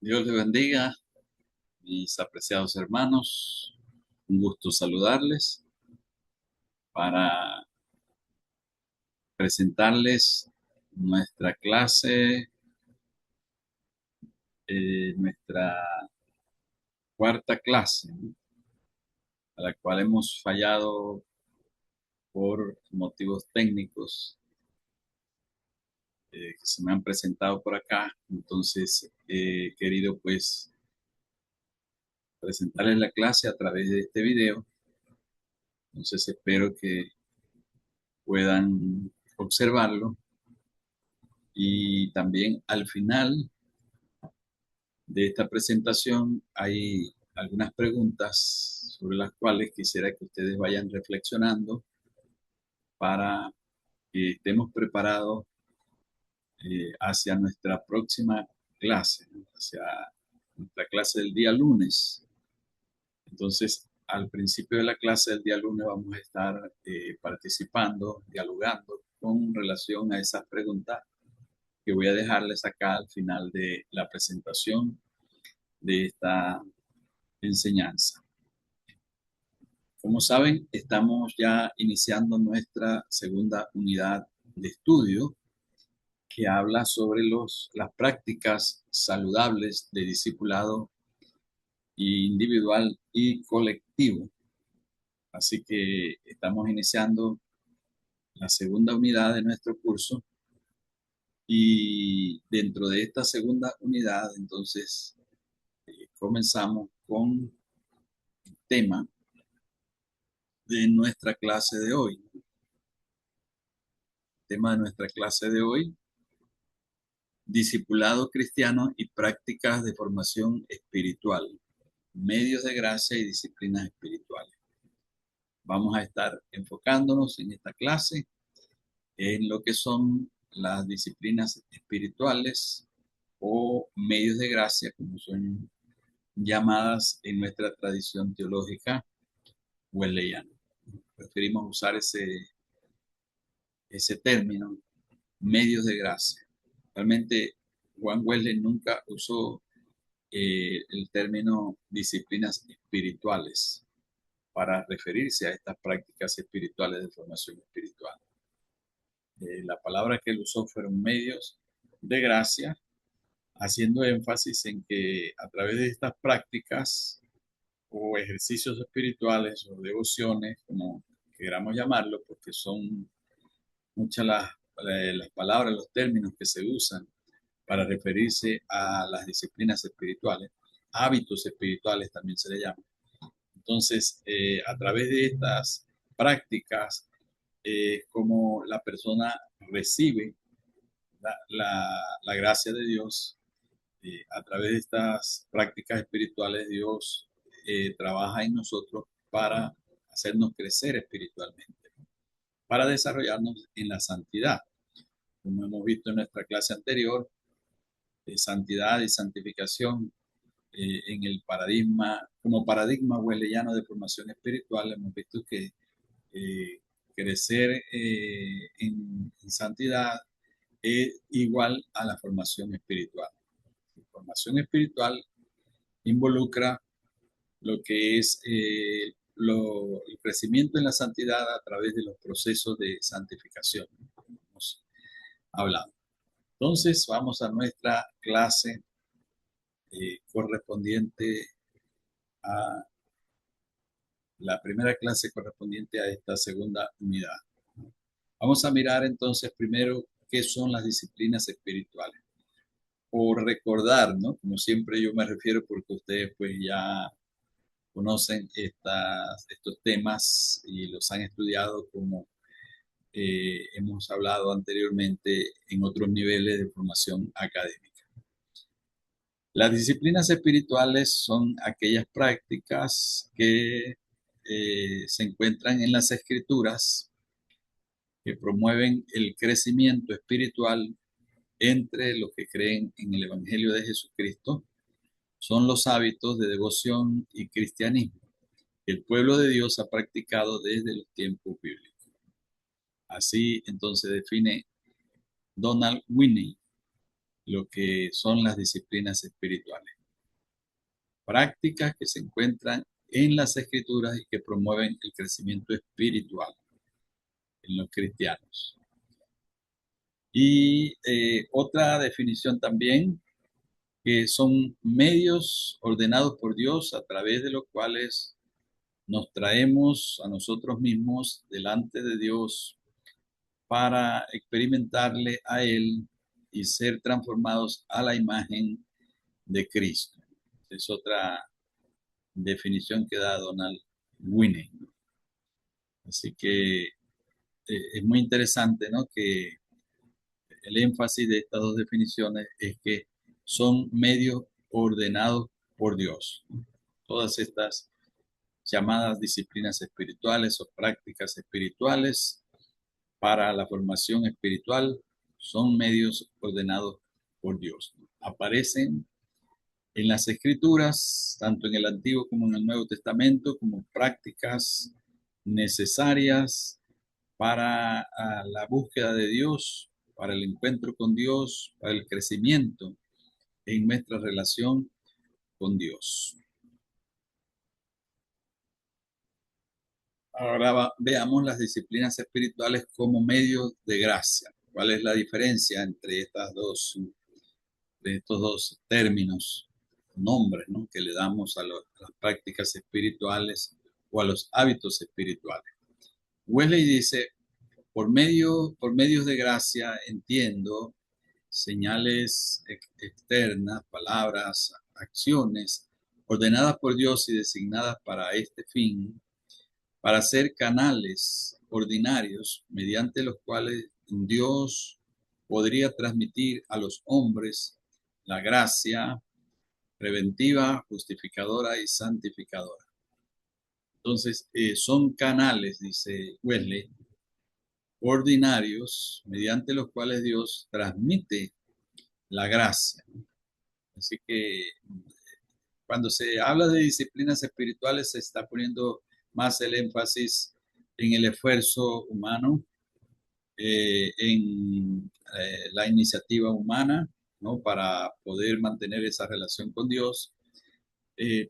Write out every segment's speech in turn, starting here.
Dios les bendiga, mis apreciados hermanos. Un gusto saludarles para presentarles nuestra clase, nuestra cuarta clase, ¿no? A la cual hemos fallado por motivos técnicos que se me han presentado por acá. Entonces, he querido pues presentarles la clase a través de este video. Entonces, espero que puedan observarlo y también al final de esta presentación hay algunas preguntas sobre las cuales quisiera que ustedes vayan reflexionando para que estemos preparados hacia nuestra próxima clase, ¿no? Hacia nuestra clase del día lunes. Entonces, al principio de la clase del día lunes vamos a estar participando, dialogando con relación a esas preguntas que voy a dejarles acá al final de la presentación de esta enseñanza. Como saben, estamos ya iniciando nuestra segunda unidad de estudio que habla sobre las prácticas saludables de discipulado individual y colectivo. Así que estamos iniciando la segunda unidad de nuestro curso y dentro de esta segunda unidad, entonces, comenzamos con el tema de nuestra clase de hoy. El tema de nuestra clase de hoy: discipulado cristiano y prácticas de formación espiritual, medios de gracia y disciplinas espirituales. Vamos a estar enfocándonos en esta clase en lo que son las disciplinas espirituales o medios de gracia, como son llamadas en nuestra tradición teológica wesleyana. Preferimos usar ese término, medios de gracia. Realmente Juan Wesley nunca usó el término disciplinas espirituales para referirse a estas prácticas espirituales de formación espiritual. La palabra que él usó fueron medios de gracia, haciendo énfasis en que a través de estas prácticas o ejercicios espirituales o devociones, como queramos llamarlo, porque son muchas las palabras, los términos que se usan para referirse a las disciplinas espirituales, hábitos espirituales también se le llama. Entonces, a través de estas prácticas, como la persona recibe la gracia de Dios. A través de estas prácticas espirituales, Dios trabaja en nosotros para hacernos crecer espiritualmente, para desarrollarnos en la santidad. Como hemos visto en nuestra clase anterior, santidad y santificación en el paradigma, como paradigma wesleyano de formación espiritual, hemos visto que eh, crecer en santidad es igual a la formación espiritual. La formación espiritual involucra lo que es el crecimiento en la santidad a través de los procesos de santificación, como hemos hablado. Entonces, vamos a nuestra clase correspondiente a la primera clase correspondiente a esta segunda unidad. Vamos a mirar entonces primero qué son las disciplinas espirituales. O recordar, ¿no? Como siempre yo me refiero porque ustedes pues ya conocen estos temas y los han estudiado como hemos hablado anteriormente en otros niveles de formación académica. Las disciplinas espirituales son aquellas prácticas que se encuentran en las escrituras que promueven el crecimiento espiritual entre los que creen en el Evangelio de Jesucristo. Son los hábitos de devoción y cristianismo que el pueblo de Dios ha practicado desde los tiempos bíblicos. Así entonces define Donald Whitney lo que son las disciplinas espirituales. Prácticas que se encuentran en las Escrituras y que promueven el crecimiento espiritual en los cristianos. Y otra definición también, que son medios ordenados por Dios a través de los cuales nos traemos a nosotros mismos delante de Dios para experimentarle a Él y ser transformados a la imagen de Cristo. Es otra definición que da Donald Winnie. Así que es muy interesante, ¿no? Que el énfasis de estas dos definiciones es que son medios ordenados por Dios. Todas estas llamadas disciplinas espirituales o prácticas espirituales para la formación espiritual son medios ordenados por Dios. Aparecen en las Escrituras, tanto en el Antiguo como en el Nuevo Testamento, como prácticas necesarias para la búsqueda de Dios, para el encuentro con Dios, para el crecimiento en nuestra relación con Dios. Ahora veamos las disciplinas espirituales como medios de gracia. ¿Cuál es la diferencia entre estos dos términos, nombres, ¿no? Que le damos a las prácticas espirituales o a los hábitos espirituales? Wesley dice, por medios de gracia entiendo señales externas, palabras, acciones ordenadas por Dios y designadas para este fin, para ser canales ordinarios mediante los cuales Dios podría transmitir a los hombres la gracia preventiva, justificadora y santificadora. Entonces, son canales, dice Wesley, ordinarios mediante los cuales Dios transmite la gracia. Así que cuando se habla de disciplinas espirituales se está poniendo más el énfasis en el esfuerzo humano, en la iniciativa humana, ¿no? Para poder mantener esa relación con Dios.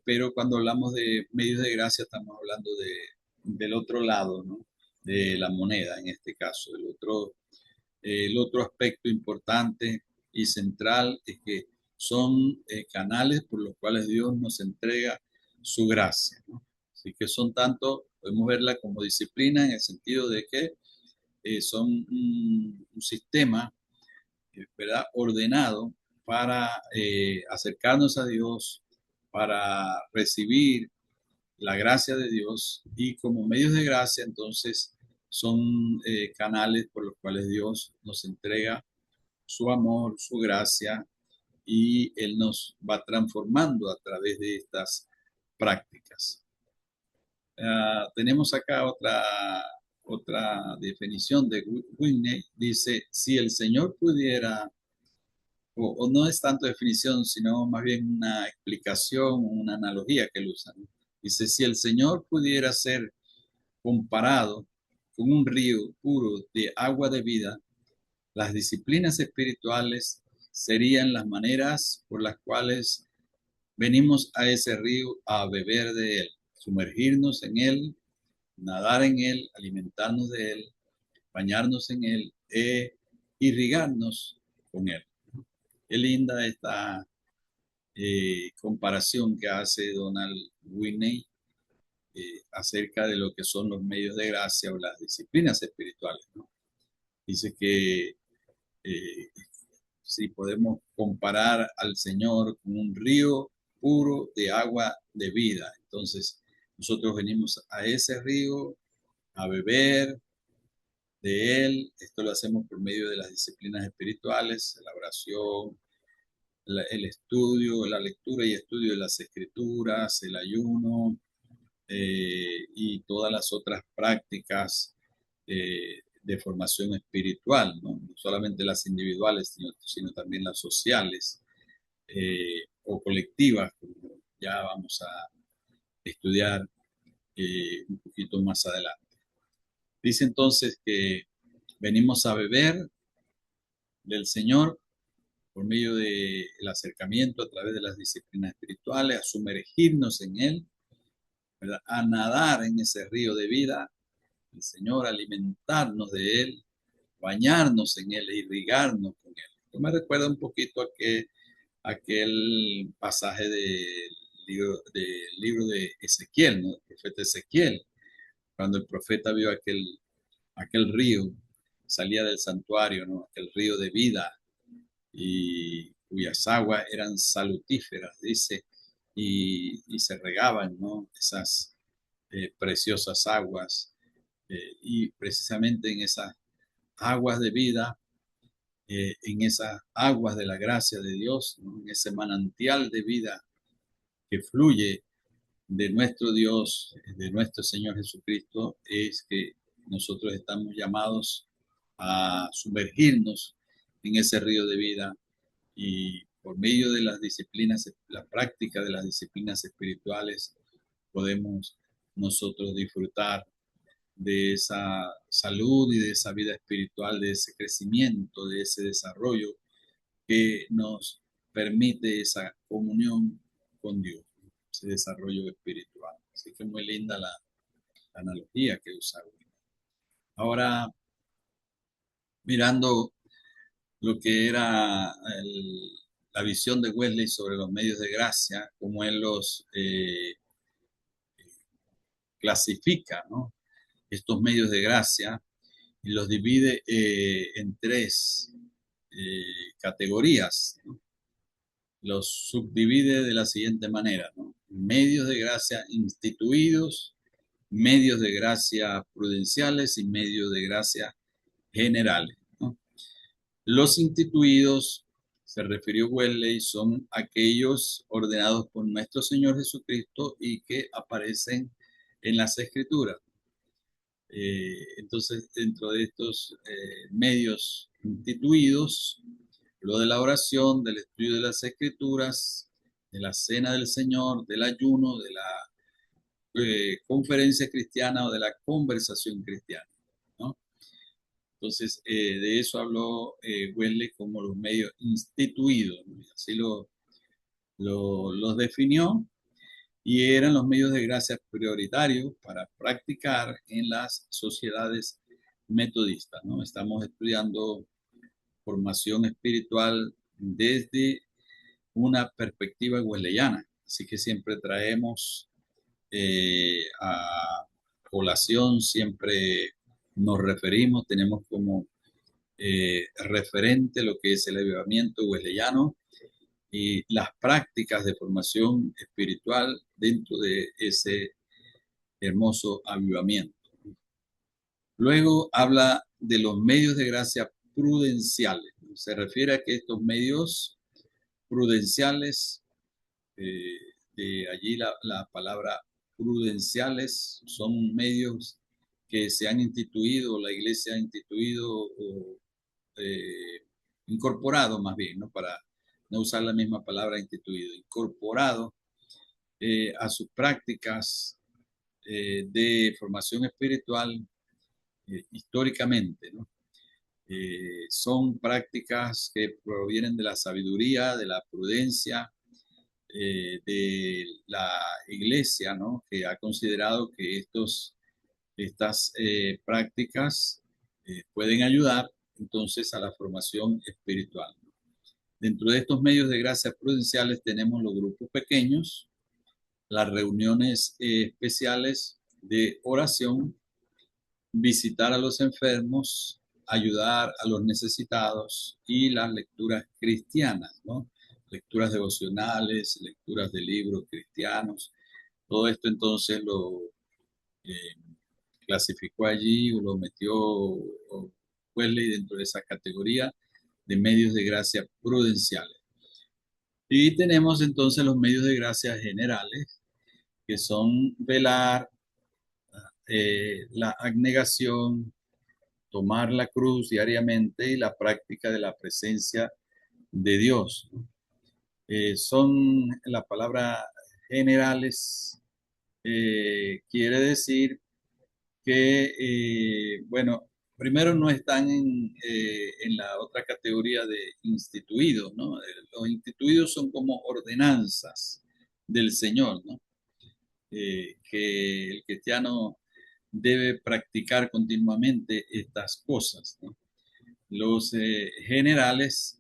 Pero cuando hablamos de medios de gracia estamos hablando del otro lado, ¿no? De la moneda en este caso. El otro aspecto importante y central es que son canales por los cuales Dios nos entrega su gracia, ¿no? Así que son tanto, podemos verla como disciplina en el sentido de que son un sistema, ¿verdad? Ordenado para acercarnos a Dios, para recibir la gracia de Dios y como medios de gracia entonces son canales por los cuales Dios nos entrega su amor, su gracia y Él nos va transformando a través de estas prácticas. Tenemos acá otra definición de Whitney. Dice, si el Señor pudiera, o no es tanto definición, sino más bien una explicación, una analogía que él usa, ¿no? Dice, si el Señor pudiera ser comparado con un río puro de agua de vida, las disciplinas espirituales serían las maneras por las cuales venimos a ese río a beber de él, sumergirnos en él, nadar en él, alimentarnos de él, bañarnos en él e irrigarnos con él. Qué linda esta comparación que hace Donald Whitney acerca de lo que son los medios de gracia o las disciplinas espirituales, ¿no? Dice que si podemos comparar al Señor con un río puro de agua de vida. Entonces, nosotros venimos a ese río a beber de él. Esto lo hacemos por medio de las disciplinas espirituales, la oración, el estudio, la lectura y estudio de las escrituras, el ayuno y todas las otras prácticas de formación espiritual, ¿no? No solamente las individuales, sino también las sociales o colectivas, como ya vamos a estudiar un poquito más adelante. Dice entonces que venimos a beber del Señor por medio del acercamiento a través de las disciplinas espirituales, a sumergirnos en Él, ¿verdad? A nadar en ese río de vida, el Señor, alimentarnos de Él, bañarnos en Él, irrigarnos con Él. Esto me recuerda un poquito a aquel pasaje del libro de Ezequiel, ¿no? El profeta Ezequiel, cuando el profeta vio aquel río, salía del santuario, ¿no? Aquel río de vida, y cuyas aguas eran salutíferas, dice, y se regaban, ¿no? Esas preciosas aguas, y precisamente en esas aguas de vida, en esas aguas de la gracia de Dios, ¿no? En ese manantial de vida que fluye de nuestro Dios, de nuestro Señor Jesucristo, es que nosotros estamos llamados a sumergirnos en ese río de vida, y por medio de las disciplinas, la práctica de las disciplinas espirituales, podemos nosotros disfrutar de esa salud y de esa vida espiritual, de ese crecimiento, de ese desarrollo que nos permite esa comunión con Dios, ese desarrollo espiritual. Así que muy linda la analogía que usa. Ahora, mirando lo que era la visión de Wesley sobre los medios de gracia, cómo él los clasifica, ¿no? Estos medios de gracia, y los divide en tres categorías, ¿no? Los subdivide de la siguiente manera, ¿no? Medios de gracia instituidos, medios de gracia prudenciales y medios de gracia generales, ¿no? Los instituidos, se refirió Wesley, son aquellos ordenados por nuestro Señor Jesucristo y que aparecen en las Escrituras. Entonces, dentro de estos medios instituidos, lo de la oración, del estudio de las Escrituras, de la cena del Señor, del ayuno, de la conferencia cristiana o de la conversación cristiana, ¿no? Entonces, de eso habló Wesley como los medios instituidos, ¿no? Así los definió, y eran los medios de gracia prioritarios para practicar en las sociedades metodistas, ¿no? Estamos estudiando formación espiritual desde una perspectiva wesleyana, así que siempre traemos a colación, siempre nos referimos, tenemos como referente lo que es el avivamiento wesleyano y las prácticas de formación espiritual dentro de ese hermoso avivamiento. Luego habla de los medios de gracia prudenciales. Se refiere a que estos medios prudenciales, de allí la palabra prudenciales, son medios que se han instituido, la iglesia ha instituido o incorporado más bien, ¿no? Para no usar la misma palabra instituido, incorporado a sus prácticas de formación espiritual históricamente, ¿no? Son prácticas que provienen de la sabiduría, de la prudencia, de la iglesia, ¿no? Que ha considerado que estas prácticas pueden ayudar entonces a la formación espiritual. Dentro de estos medios de gracia prudenciales tenemos los grupos pequeños, las reuniones especiales de oración, visitar a los enfermos, ayudar a los necesitados y las lecturas cristianas, ¿no? Lecturas devocionales, lecturas de libros cristianos. Todo esto entonces lo eh, clasificó allí o lo metió Wesley dentro de esa categoría de medios de gracia prudenciales. Y tenemos entonces los medios de gracia generales, que son velar, la abnegación, tomar la cruz diariamente y la práctica de la presencia de Dios. Son la palabra generales, quiere decir que, bueno, primero no están en la otra categoría de instituidos, ¿no? Los instituidos son como ordenanzas del Señor, ¿no? Que el cristiano debe practicar continuamente estas cosas, ¿no? Los generales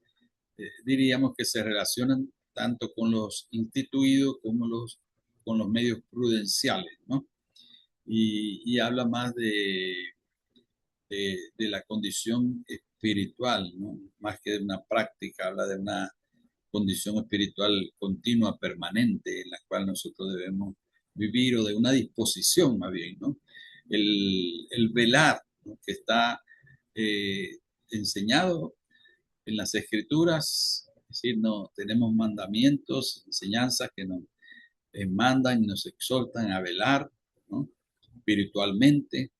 diríamos que se relacionan tanto con los instituidos como con los medios prudenciales, ¿no? Y habla más de la condición espiritual, ¿no? Más que de una práctica, habla de una condición espiritual continua, permanente, en la cual nosotros debemos vivir, o de una disposición más bien, ¿no? El velar, ¿no? Que está eh, enseñado en las escrituras, es decir, no, tenemos mandamientos, enseñanzas que nos mandan y nos exhortan a velar, ¿no? Espiritualmente,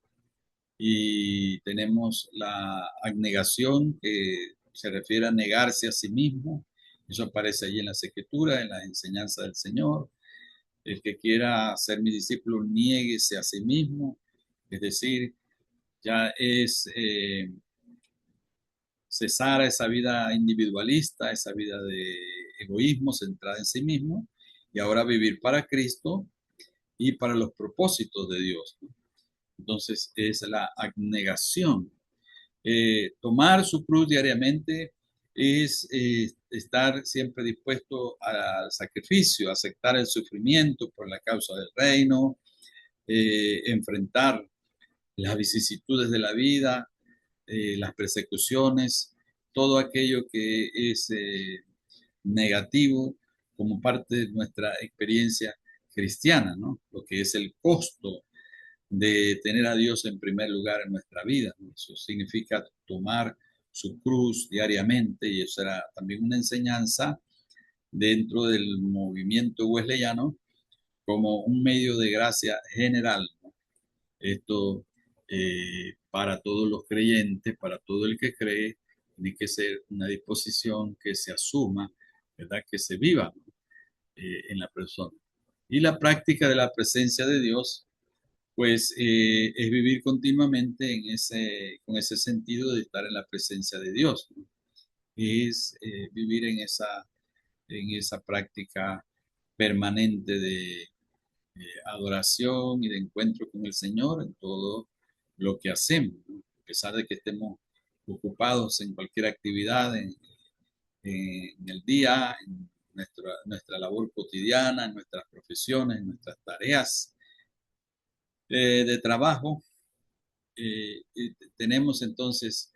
y tenemos la abnegación, que se refiere a negarse a sí mismo. Eso aparece allí en las escrituras, en las enseñanzas del Señor. El que quiera ser mi discípulo, niéguese a sí mismo. Es decir, ya es cesar esa vida individualista, esa vida de egoísmo centrada en sí mismo, y ahora vivir para Cristo y para los propósitos de Dios. Entonces es la abnegación. Tomar su cruz diariamente es estar siempre dispuesto al sacrificio, aceptar el sufrimiento por la causa del reino, enfrentar las vicisitudes de la vida, las persecuciones, todo aquello que es negativo como parte de nuestra experiencia cristiana, ¿no? Lo que es el costo de tener a Dios en primer lugar en nuestra vida, ¿no? Eso significa tomar su cruz diariamente, y eso era también una enseñanza dentro del movimiento wesleyano como un medio de gracia general, ¿no? Esto para todos los creyentes, para todo el que cree, tiene que ser una disposición que se asuma, ¿verdad? Que se viva, ¿no? En la persona. Y la práctica de la presencia de Dios, pues es vivir continuamente con ese sentido de estar en la presencia de Dios, ¿no? Es vivir en esa práctica permanente de adoración y de encuentro con el Señor en todo lo que hacemos, ¿no? A pesar de que estemos ocupados en cualquier actividad, en el día, en nuestra labor cotidiana, en nuestras profesiones, en nuestras tareas de trabajo, tenemos entonces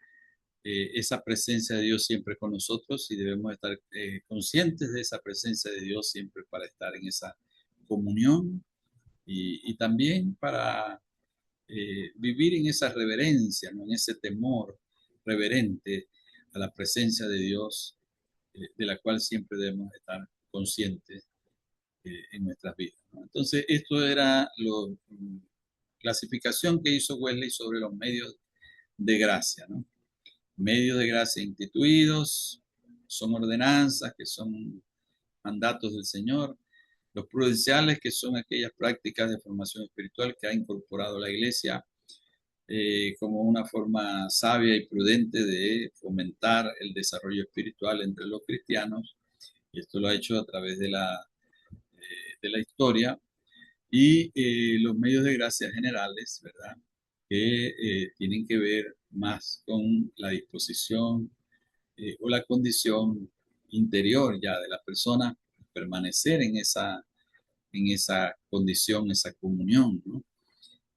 esa presencia de Dios siempre con nosotros, y debemos estar conscientes de esa presencia de Dios siempre para estar en esa comunión, y también para vivir en esa reverencia, ¿no? En ese temor reverente a la presencia de Dios, de la cual siempre debemos estar conscientes en nuestras vidas, ¿no? Entonces, esto era la clasificación que hizo Wesley sobre los medios de gracia, ¿no? Medios de gracia instituidos, son ordenanzas, que son mandatos del Señor. Los prudenciales, que son aquellas prácticas de formación espiritual que ha incorporado la Iglesia como una forma sabia y prudente de fomentar el desarrollo espiritual entre los cristianos. Y esto lo ha hecho a través de la historia. Y los medios de gracia generales, ¿verdad? Que tienen que ver más con la disposición o la condición interior ya de la persona, permanecer en esa condición, esa comunión, ¿no?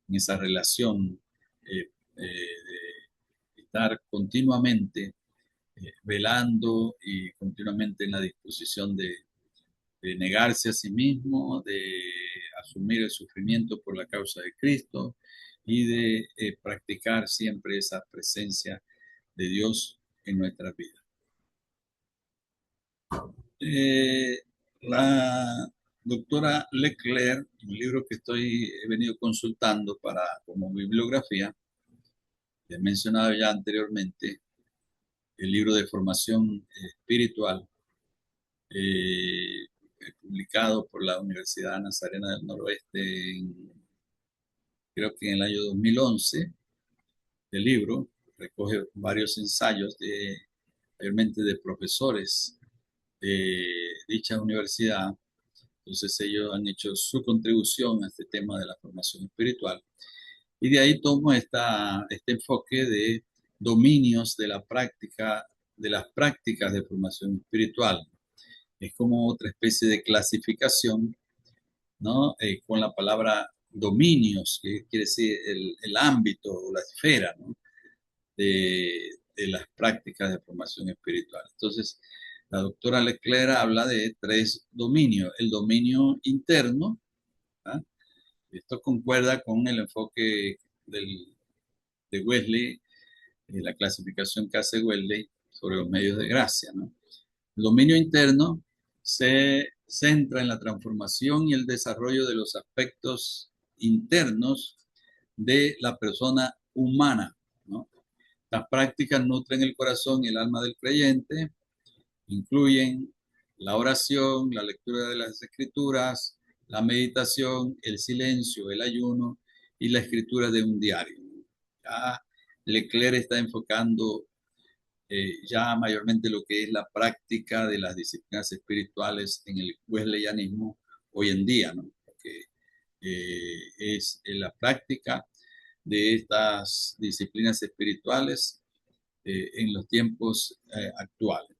En esa relación, de estar continuamente velando y continuamente en la disposición de negarse a sí mismo, de asumir el sufrimiento por la causa de Cristo, y de practicar siempre esa presencia de Dios en nuestras vidas. Eh, la doctora Leclerc, un libro que he venido consultando como bibliografía, que he mencionado ya anteriormente, el libro de formación espiritual, publicado por la Universidad Nazarena del Noroeste, creo que en el año 2011, el libro. recoge varios ensayos mayormente de profesores de dicha universidad. Entonces ellos han hecho su contribución a este tema de la formación espiritual. Y de ahí tomo este enfoque de dominios de la práctica, de las prácticas de formación espiritual. Es como otra especie de clasificación, ¿no? Con la palabra dominios, que quiere decir el ámbito o la esfera, ¿no? de las prácticas de formación espiritual. Entonces, la doctora Leclerc habla de tres dominios. El dominio interno, ¿ah? Esto concuerda con el enfoque de Wesley, la clasificación que hace Wesley sobre los medios de gracia, ¿no? El dominio interno se centra en la transformación y el desarrollo de los aspectos internos de la persona humana, ¿no? Las prácticas nutren el corazón y el alma del creyente, incluyen la oración, la lectura de las escrituras, la meditación, el silencio, el ayuno y la escritura de un diario. Ya Leclerc está enfocando ya mayormente lo que es la práctica de las disciplinas espirituales en el wesleyanismo hoy en día, ¿no? Porque es la práctica de estas disciplinas espirituales en los tiempos actuales.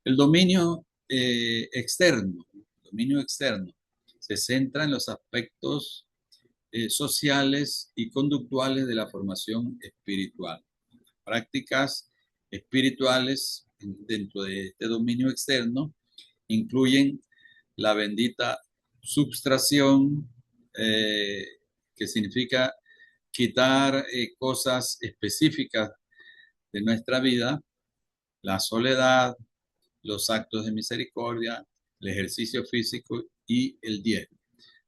El dominio externo se centra en los aspectos sociales y conductuales de la formación espiritual. Prácticas espirituales dentro de este dominio externo incluyen la bendita subtracción, que significa quitar cosas específicas de nuestra vida, la soledad, los actos de misericordia, el ejercicio físico y el diezmo.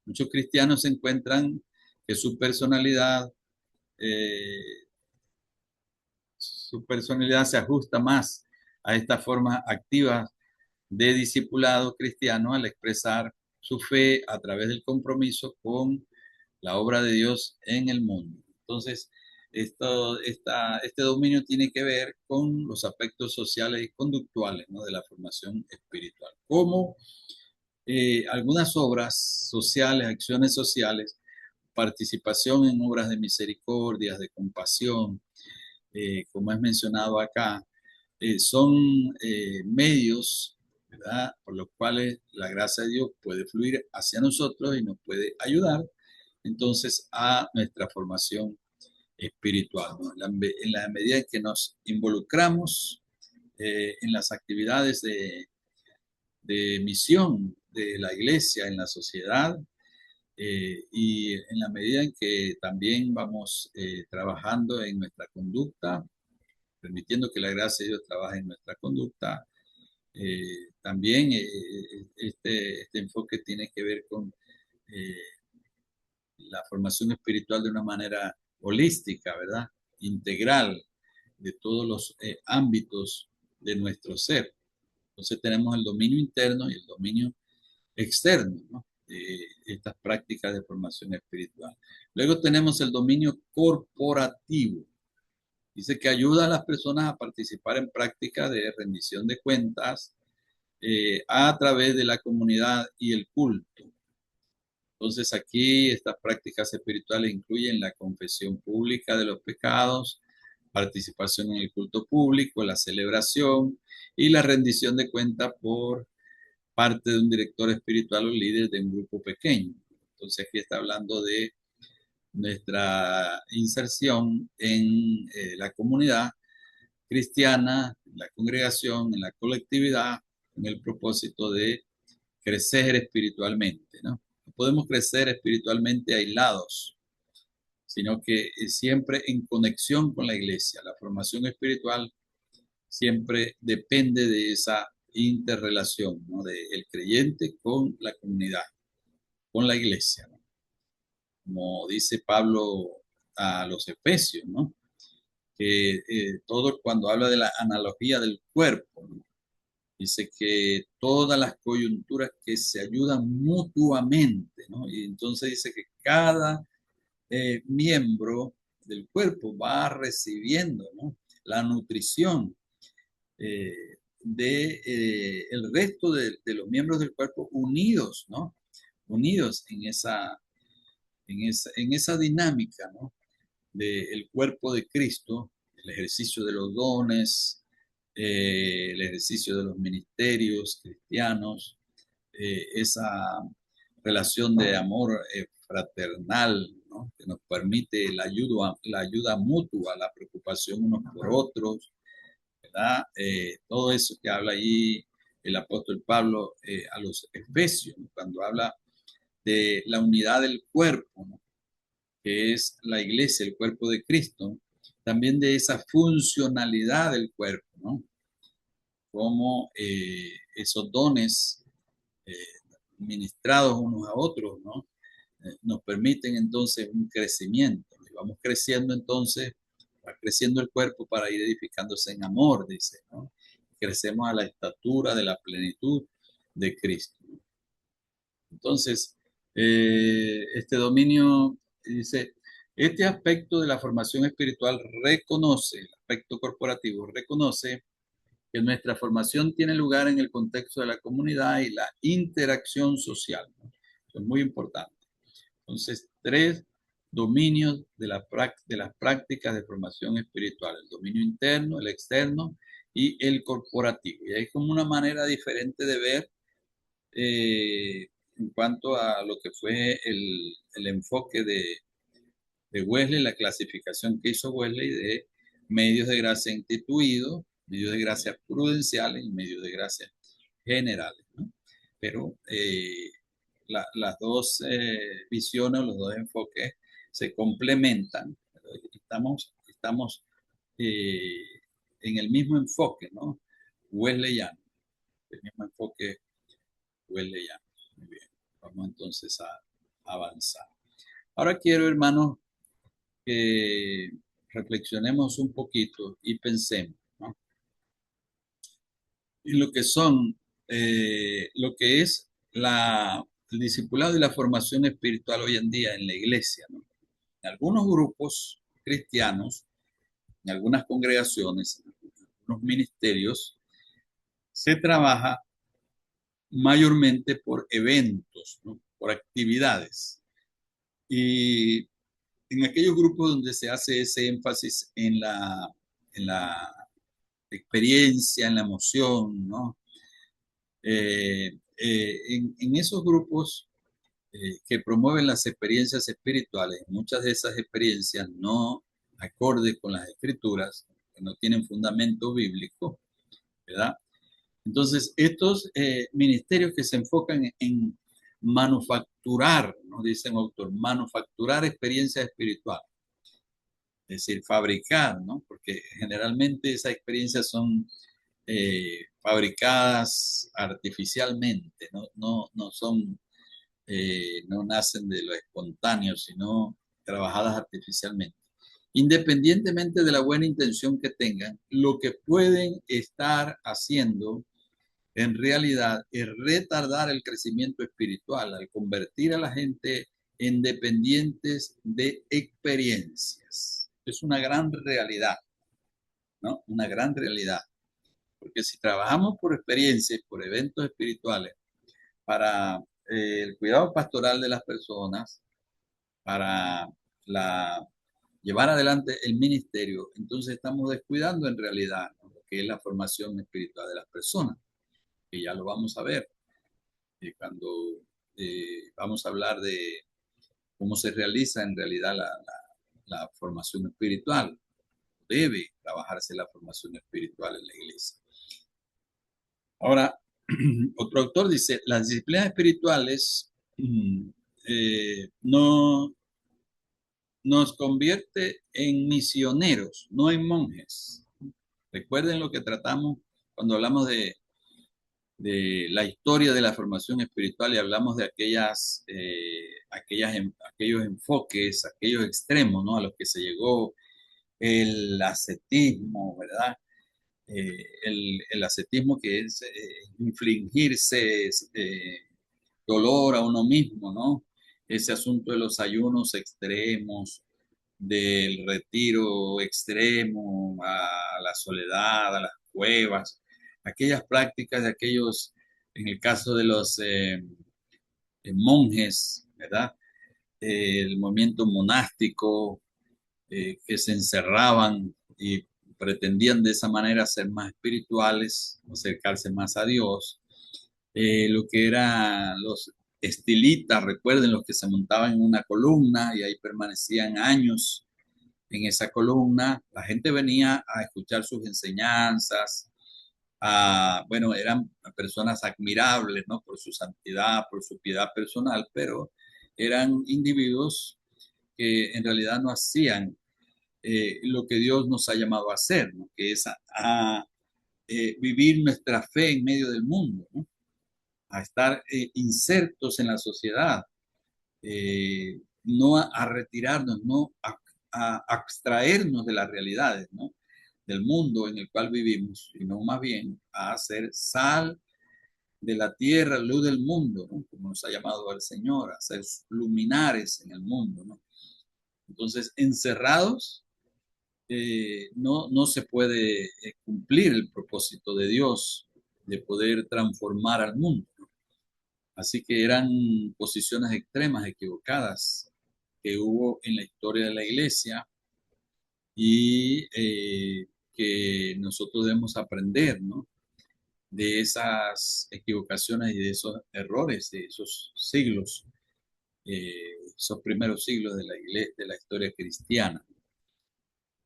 Muchos cristianos encuentran que eh, su personalidad se ajusta más a esta forma activa de discipulado cristiano al expresar su fe a través del compromiso con la obra de Dios en el mundo. Entonces, este dominio tiene que ver con los aspectos sociales y conductuales, ¿no? De la formación espiritual. Como algunas obras sociales, acciones sociales, participación en obras de misericordia, de compasión, como es mencionado acá, son medios, ¿verdad? Por los cuales la gracia de Dios puede fluir hacia nosotros y nos puede ayudar entonces a nuestra formación espiritual, ¿no? En la medida en que nos involucramos en las actividades de misión de la iglesia en la sociedad, y en la medida en que también vamos trabajando en nuestra conducta, permitiendo que la gracia de Dios trabaje en nuestra conducta. También este enfoque tiene que ver con eh, la formación espiritual de una manera holística, ¿verdad? Integral de todos los ámbitos de nuestro ser. Entonces tenemos el dominio interno y el dominio externo, ¿no? De estas prácticas de formación espiritual. Luego tenemos el dominio corporativo. Dice que ayuda a las personas a participar en prácticas de rendición de cuentas a través de la comunidad y el culto. Entonces aquí estas prácticas espirituales incluyen la confesión pública de los pecados, participación en el culto público, la celebración y la rendición de cuentas por parte de un director espiritual o líder de un grupo pequeño. Entonces aquí está hablando de nuestra inserción en la comunidad cristiana, en la congregación, en la colectividad, en el propósito de crecer espiritualmente, ¿no? No podemos crecer espiritualmente aislados, sino que siempre en conexión con la iglesia. La formación espiritual siempre depende de esa interrelación, ¿no? Del creyente con la comunidad, con la iglesia, ¿no? Como dice Pablo a los Efesios, ¿no? Que todo cuando habla de la analogía del cuerpo, ¿no? Dice que todas las coyunturas que se ayudan mutuamente, ¿no? Y entonces dice que cada miembro del cuerpo va recibiendo, ¿no?, la nutrición el resto de los miembros del cuerpo unidos, ¿no? Unidos en esa dinámica, ¿no?, del cuerpo de Cristo, el ejercicio de los dones, el ejercicio de los ministerios cristianos, esa relación de amor fraternal, ¿no?, que nos permite la ayuda mutua, la preocupación unos por otros, ¿verdad? Todo eso que habla ahí el apóstol Pablo a los Efesios, ¿no?, cuando habla de la unidad del cuerpo, ¿no?, que es la iglesia, el cuerpo de Cristo, también de esa funcionalidad del cuerpo, ¿no?, como esos dones eh, ministrados unos a otros, ¿no?, nos permiten entonces un crecimiento. Y vamos creciendo entonces, va creciendo el cuerpo para ir edificándose en amor, dice, ¿no? Crecemos a la estatura de la plenitud de Cristo. Entonces, este dominio dice, este aspecto de la formación espiritual reconoce, el aspecto corporativo, reconoce que nuestra formación tiene lugar en el contexto de la comunidad y la interacción social, ¿no? Eso es muy importante. Entonces, tres dominios de las prácticas de formación espiritual: el dominio interno, el externo y el corporativo. Y hay como una manera diferente de ver eh, en cuanto a lo que fue el enfoque de Wesley, la clasificación que hizo Wesley de medios de gracia instituidos, medios de gracia prudenciales y medios de gracia generales, ¿no? Pero las dos visiones, los dos enfoques se complementan. Estamos eh, en el mismo enfoque, ¿no? Wesleyano, el mismo enfoque Wesleyano. Muy bien, vamos entonces a avanzar. Ahora quiero, hermanos, que reflexionemos un poquito y pensemos, ¿no?, en lo que son, lo que es el discipulado y la formación espiritual hoy en día en la iglesia, ¿no? En algunos grupos cristianos, en algunas congregaciones, en algunos ministerios, se trabaja mayormente por eventos, ¿no?, por actividades. Y en aquellos grupos donde se hace ese énfasis en la experiencia, en la emoción, ¿no? En esos grupos que promueven las experiencias espirituales, muchas de esas experiencias no acorde con las escrituras, que no tienen fundamento bíblico, ¿verdad? Entonces, estos ministerios que se enfocan en manufacturar, nos dice un autor, manufacturar experiencias espirituales, es decir, fabricar, ¿no? Porque generalmente esas experiencias son fabricadas artificialmente, no son, no nacen de lo espontáneo, sino trabajadas artificialmente. Independientemente de la buena intención que tengan, lo que pueden estar haciendo en realidad es retardar el crecimiento espiritual al convertir a la gente en dependientes de experiencias. Es una gran realidad, ¿no? Una gran realidad. Porque si trabajamos por experiencias, por eventos espirituales, para el cuidado pastoral de las personas, para la, llevar adelante el ministerio, entonces estamos descuidando en realidad, ¿no?, lo que es la formación espiritual de las personas, que ya lo vamos a ver cuando vamos a hablar de cómo se realiza en realidad la formación espiritual. Debe trabajarse la formación espiritual en la iglesia. Ahora, otro autor dice, las disciplinas espirituales no nos convierte en misioneros, no en monjes. Recuerden lo que tratamos cuando hablamos de la historia de la formación espiritual y hablamos de aquellos enfoques, aquellos extremos, ¿no?, a los que se llegó el ascetismo, ¿verdad? El ascetismo, que es infligirse dolor a uno mismo, ¿no? Ese asunto de los ayunos extremos, del retiro extremo a la soledad, a las cuevas, aquellas prácticas de aquellos, en el caso de los monjes, ¿verdad? El movimiento monástico, que se encerraban y pretendían de esa manera ser más espirituales, acercarse más a Dios. Lo que eran los estilitas, recuerden, los que se montaban en una columna y ahí permanecían años en esa columna. La gente venía a escuchar sus enseñanzas. Bueno, eran personas admirables, ¿no? Por su santidad, por su piedad personal, pero eran individuos que en realidad no hacían lo que Dios nos ha llamado a hacer, ¿no? Que es vivir nuestra fe en medio del mundo, ¿no? A estar insertos en la sociedad, no a retirarnos, no a abstraernos de las realidades, ¿no? Del mundo en el cual vivimos, sino más bien a ser sal de la tierra, luz del mundo, ¿no? Como nos ha llamado el Señor, a ser luminares en el mundo, ¿no? Entonces, encerrados, no se puede cumplir el propósito de Dios de poder transformar al mundo. Así que eran posiciones extremas, equivocadas, que hubo en la historia de la iglesia y que nosotros debemos aprender, ¿no? De esas equivocaciones y de esos errores, de esos siglos, esos primeros siglos de la iglesia, de la historia cristiana.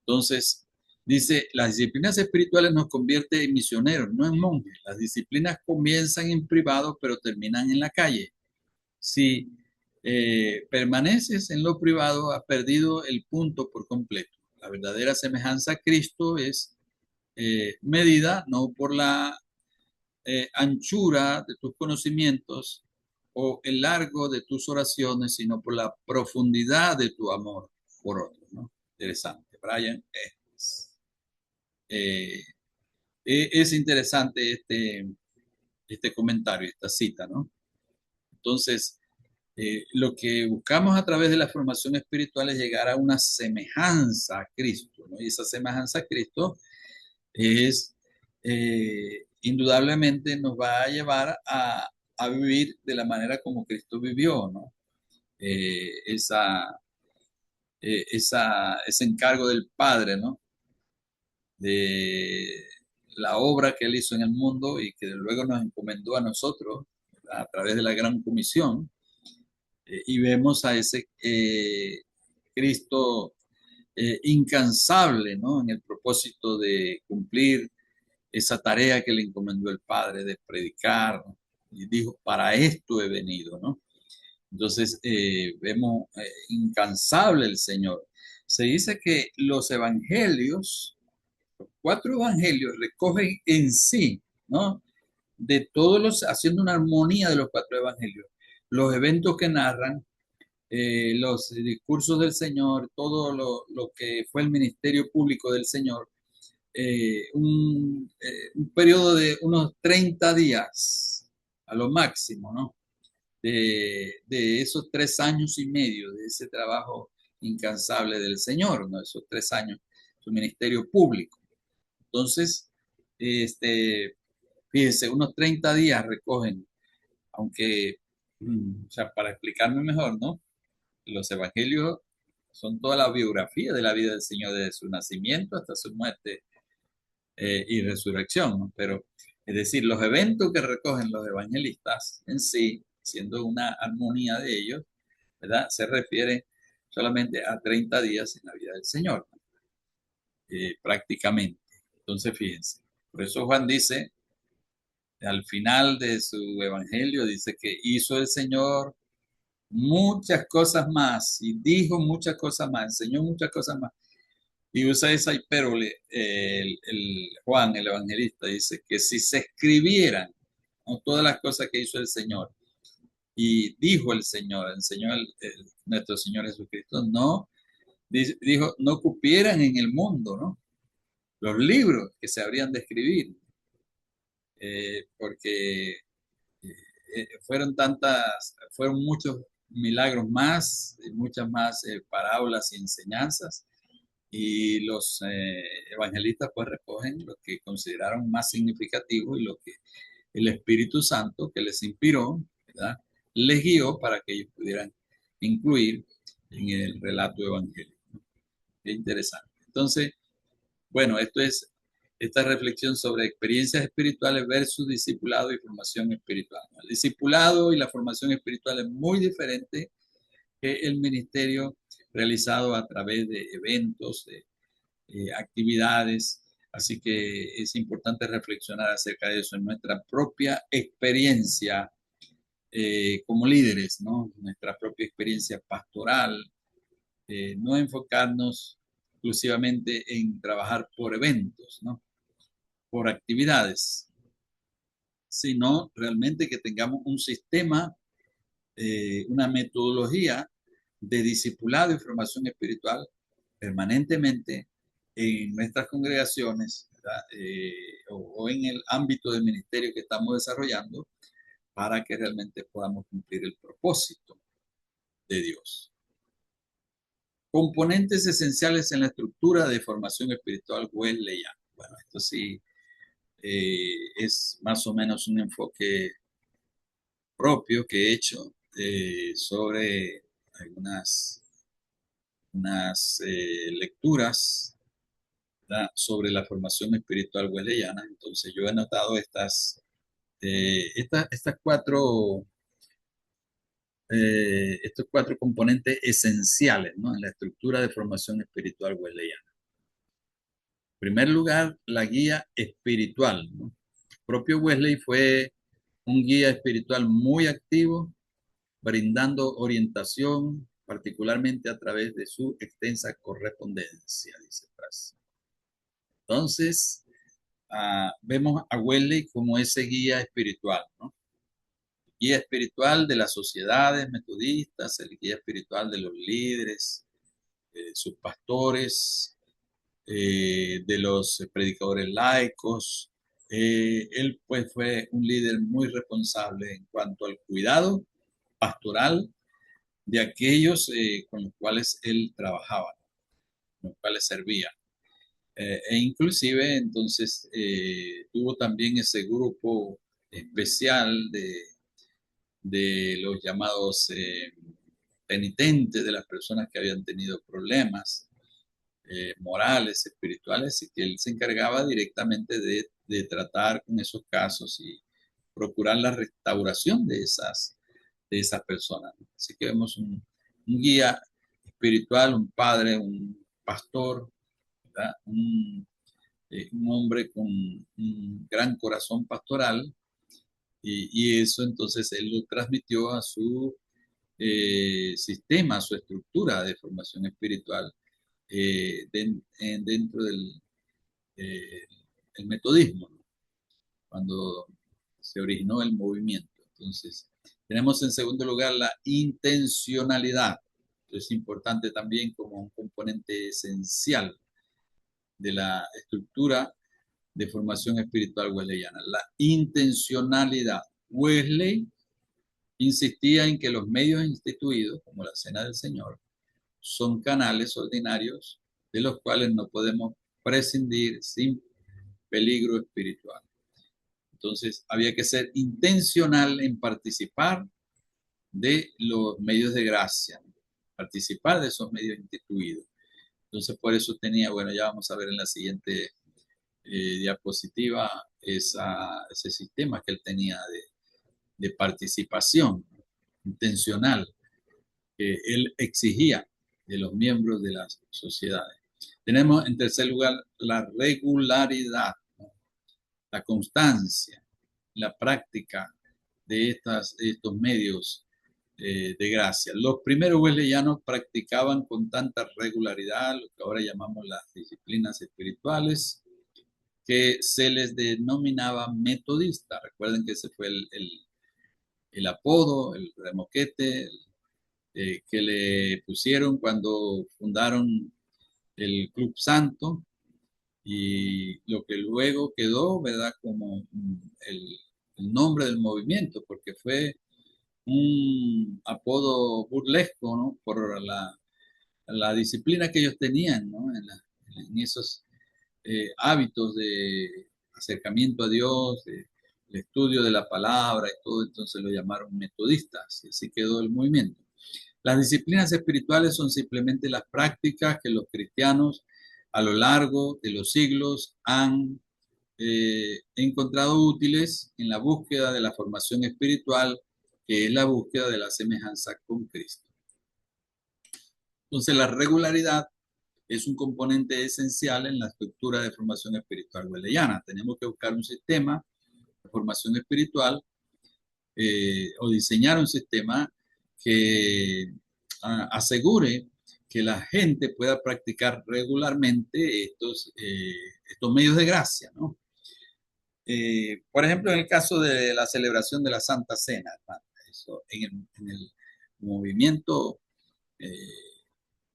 Entonces, dice, las disciplinas espirituales nos convierten en misioneros, no en monjes. Las disciplinas comienzan en privado, pero terminan en la calle. Si permaneces en lo privado, has perdido el punto por completo. La verdadera semejanza a Cristo es medida no por la anchura de tus conocimientos o el largo de tus oraciones, sino por la profundidad de tu amor por otros, ¿no? Interesante. Brian eh, es interesante este comentario, esta cita, ¿no? Entonces, lo que buscamos a través de la formación espiritual es llegar a una semejanza a Cristo, ¿no? Y esa semejanza a Cristo es, indudablemente, nos va a llevar a vivir de la manera como Cristo vivió, ¿no? Esa, ese encargo del Padre, ¿no? De la obra que Él hizo en el mundo y que luego nos encomendó a nosotros a través de la gran comisión. Y vemos a ese Cristo incansable, ¿no? En el propósito de cumplir esa tarea que le encomendó el Padre de predicar, ¿no? Y dijo, para esto he venido, ¿no? Entonces vemos incansable el Señor. Se dice que los evangelios, los cuatro evangelios recogen en sí, ¿no? De todos los, haciendo una armonía de los cuatro evangelios, los eventos que narran, los discursos del Señor, todo lo que fue el ministerio público del Señor, un periodo de unos 30 días a lo máximo, ¿no? De esos 3 años y medio, de ese trabajo incansable del Señor, ¿no? Esos 3 años, su ministerio público. Entonces, fíjense, unos 30 días recogen, aunque, o sea, para explicarme mejor, ¿no? Los evangelios son toda la biografía de la vida del Señor, desde su nacimiento hasta su muerte y resurrección, ¿no? Pero, es decir, los eventos que recogen los evangelistas en sí, siendo una armonía de ellos, ¿verdad? Se refiere solamente a 30 días en la vida del Señor, ¿no? Prácticamente. Entonces, fíjense. Por eso Juan dice, al final de su evangelio, dice que hizo el Señor muchas cosas más y dijo muchas cosas más, enseñó muchas cosas más. Y usa esa hipérbole, Juan, el evangelista, dice que si se escribieran, ¿no?, todas las cosas que hizo el Señor y dijo el Señor, enseñó nuestro Señor Jesucristo, no, dijo, no cupieran en el mundo, ¿no? Los libros que se habrían de escribir, porque fueron muchos milagros más, muchas más parábolas y enseñanzas. Y los evangelistas pues recogen lo que consideraron más significativo y lo que el Espíritu Santo que les inspiró, ¿verdad? Les guió para que ellos pudieran incluir en el relato evangélico. Qué interesante. Entonces, bueno, esto es esta reflexión sobre experiencias espirituales versus discipulado y formación espiritual. El discipulado y la formación espiritual es muy diferente que el ministerio realizado a través de eventos, de actividades. Así que es importante reflexionar acerca de eso en nuestra propia experiencia como líderes, ¿no? Nuestra propia experiencia pastoral, no enfocarnos exclusivamente en trabajar por eventos, ¿no? Por actividades, sino realmente que tengamos un sistema, una metodología de discipulado y formación espiritual permanentemente en nuestras congregaciones, o en el ámbito del ministerio que estamos desarrollando para que realmente podamos cumplir el propósito de Dios. Componentes esenciales en la estructura de formación espiritual wesleyana. Bueno, esto sí es más o menos un enfoque propio que he hecho sobre algunas lecturas, ¿verdad?, sobre la formación espiritual wesleyana. Entonces yo he notado estas estos cuatro componentes esenciales, ¿no?, en la estructura de formación espiritual wesleyana. En primer lugar, la guía espiritual, ¿no? El propio Wesley fue un guía espiritual muy activo, brindando orientación, particularmente a través de su extensa correspondencia, dice Fras. Entonces, vemos a Wesley como ese guía espiritual, ¿no? Guía espiritual de las sociedades metodistas, el guía espiritual de los líderes, sus pastores, de los predicadores laicos. Él pues fue un líder muy responsable en cuanto al cuidado pastoral de aquellos con los cuales él trabajaba, con los cuales servía. E inclusive entonces tuvo también ese grupo especial de los llamados penitentes, de las personas que habían tenido problemas morales, espirituales, y que él se encargaba directamente de tratar con esos casos y procurar la restauración de esas personas. Así que vemos un guía espiritual, un padre, un pastor, ¿verdad?, un hombre con un gran corazón pastoral, y eso entonces él lo transmitió a su sistema, a su estructura de formación espiritual dentro del eh, el metodismo, ¿no?, cuando se originó el movimiento. Entonces, tenemos en segundo lugar la intencionalidad. Es importante también como un componente esencial de la estructura de formación espiritual wesleyana. La intencionalidad. Wesley insistía en que los medios instituidos, como la Cena del Señor, son canales ordinarios de los cuales no podemos prescindir sin peligro espiritual. Entonces, había que ser intencional en participar de los medios de gracia, participar de esos medios instituidos. Entonces, por eso tenía, bueno, ya vamos a ver en la siguiente diapositiva ese sistema que él tenía de participación intencional que él exigía de los miembros de las sociedades. Tenemos en tercer lugar la regularidad, ¿no?, la constancia, la práctica de estos medios de gracia. Los primeros wesleyanos practicaban con tanta regularidad lo que ahora llamamos las disciplinas espirituales, que se les denominaba metodistas. Recuerden que ese fue el apodo, el remoquete, que le pusieron cuando fundaron el Club Santo, y lo que luego quedó, ¿verdad?, como el nombre del movimiento, porque fue un apodo burlesco, ¿no? Por la disciplina que ellos tenían, ¿no? En esos hábitos de acercamiento a Dios, el estudio de la palabra y todo, entonces lo llamaron metodistas, y así quedó el movimiento. Las disciplinas espirituales son simplemente las prácticas que los cristianos a lo largo de los siglos han encontrado útiles en la búsqueda de la formación espiritual, que es la búsqueda de la semejanza con Cristo. Entonces, la regularidad es un componente esencial en la estructura de formación espiritual wesleyana. Tenemos que buscar un sistema de formación espiritual o diseñar un sistema que asegure que la gente pueda practicar regularmente estos medios de gracia, ¿no? Por ejemplo, en el caso de la celebración de la Santa Cena, hermano, eso, en el movimiento eh,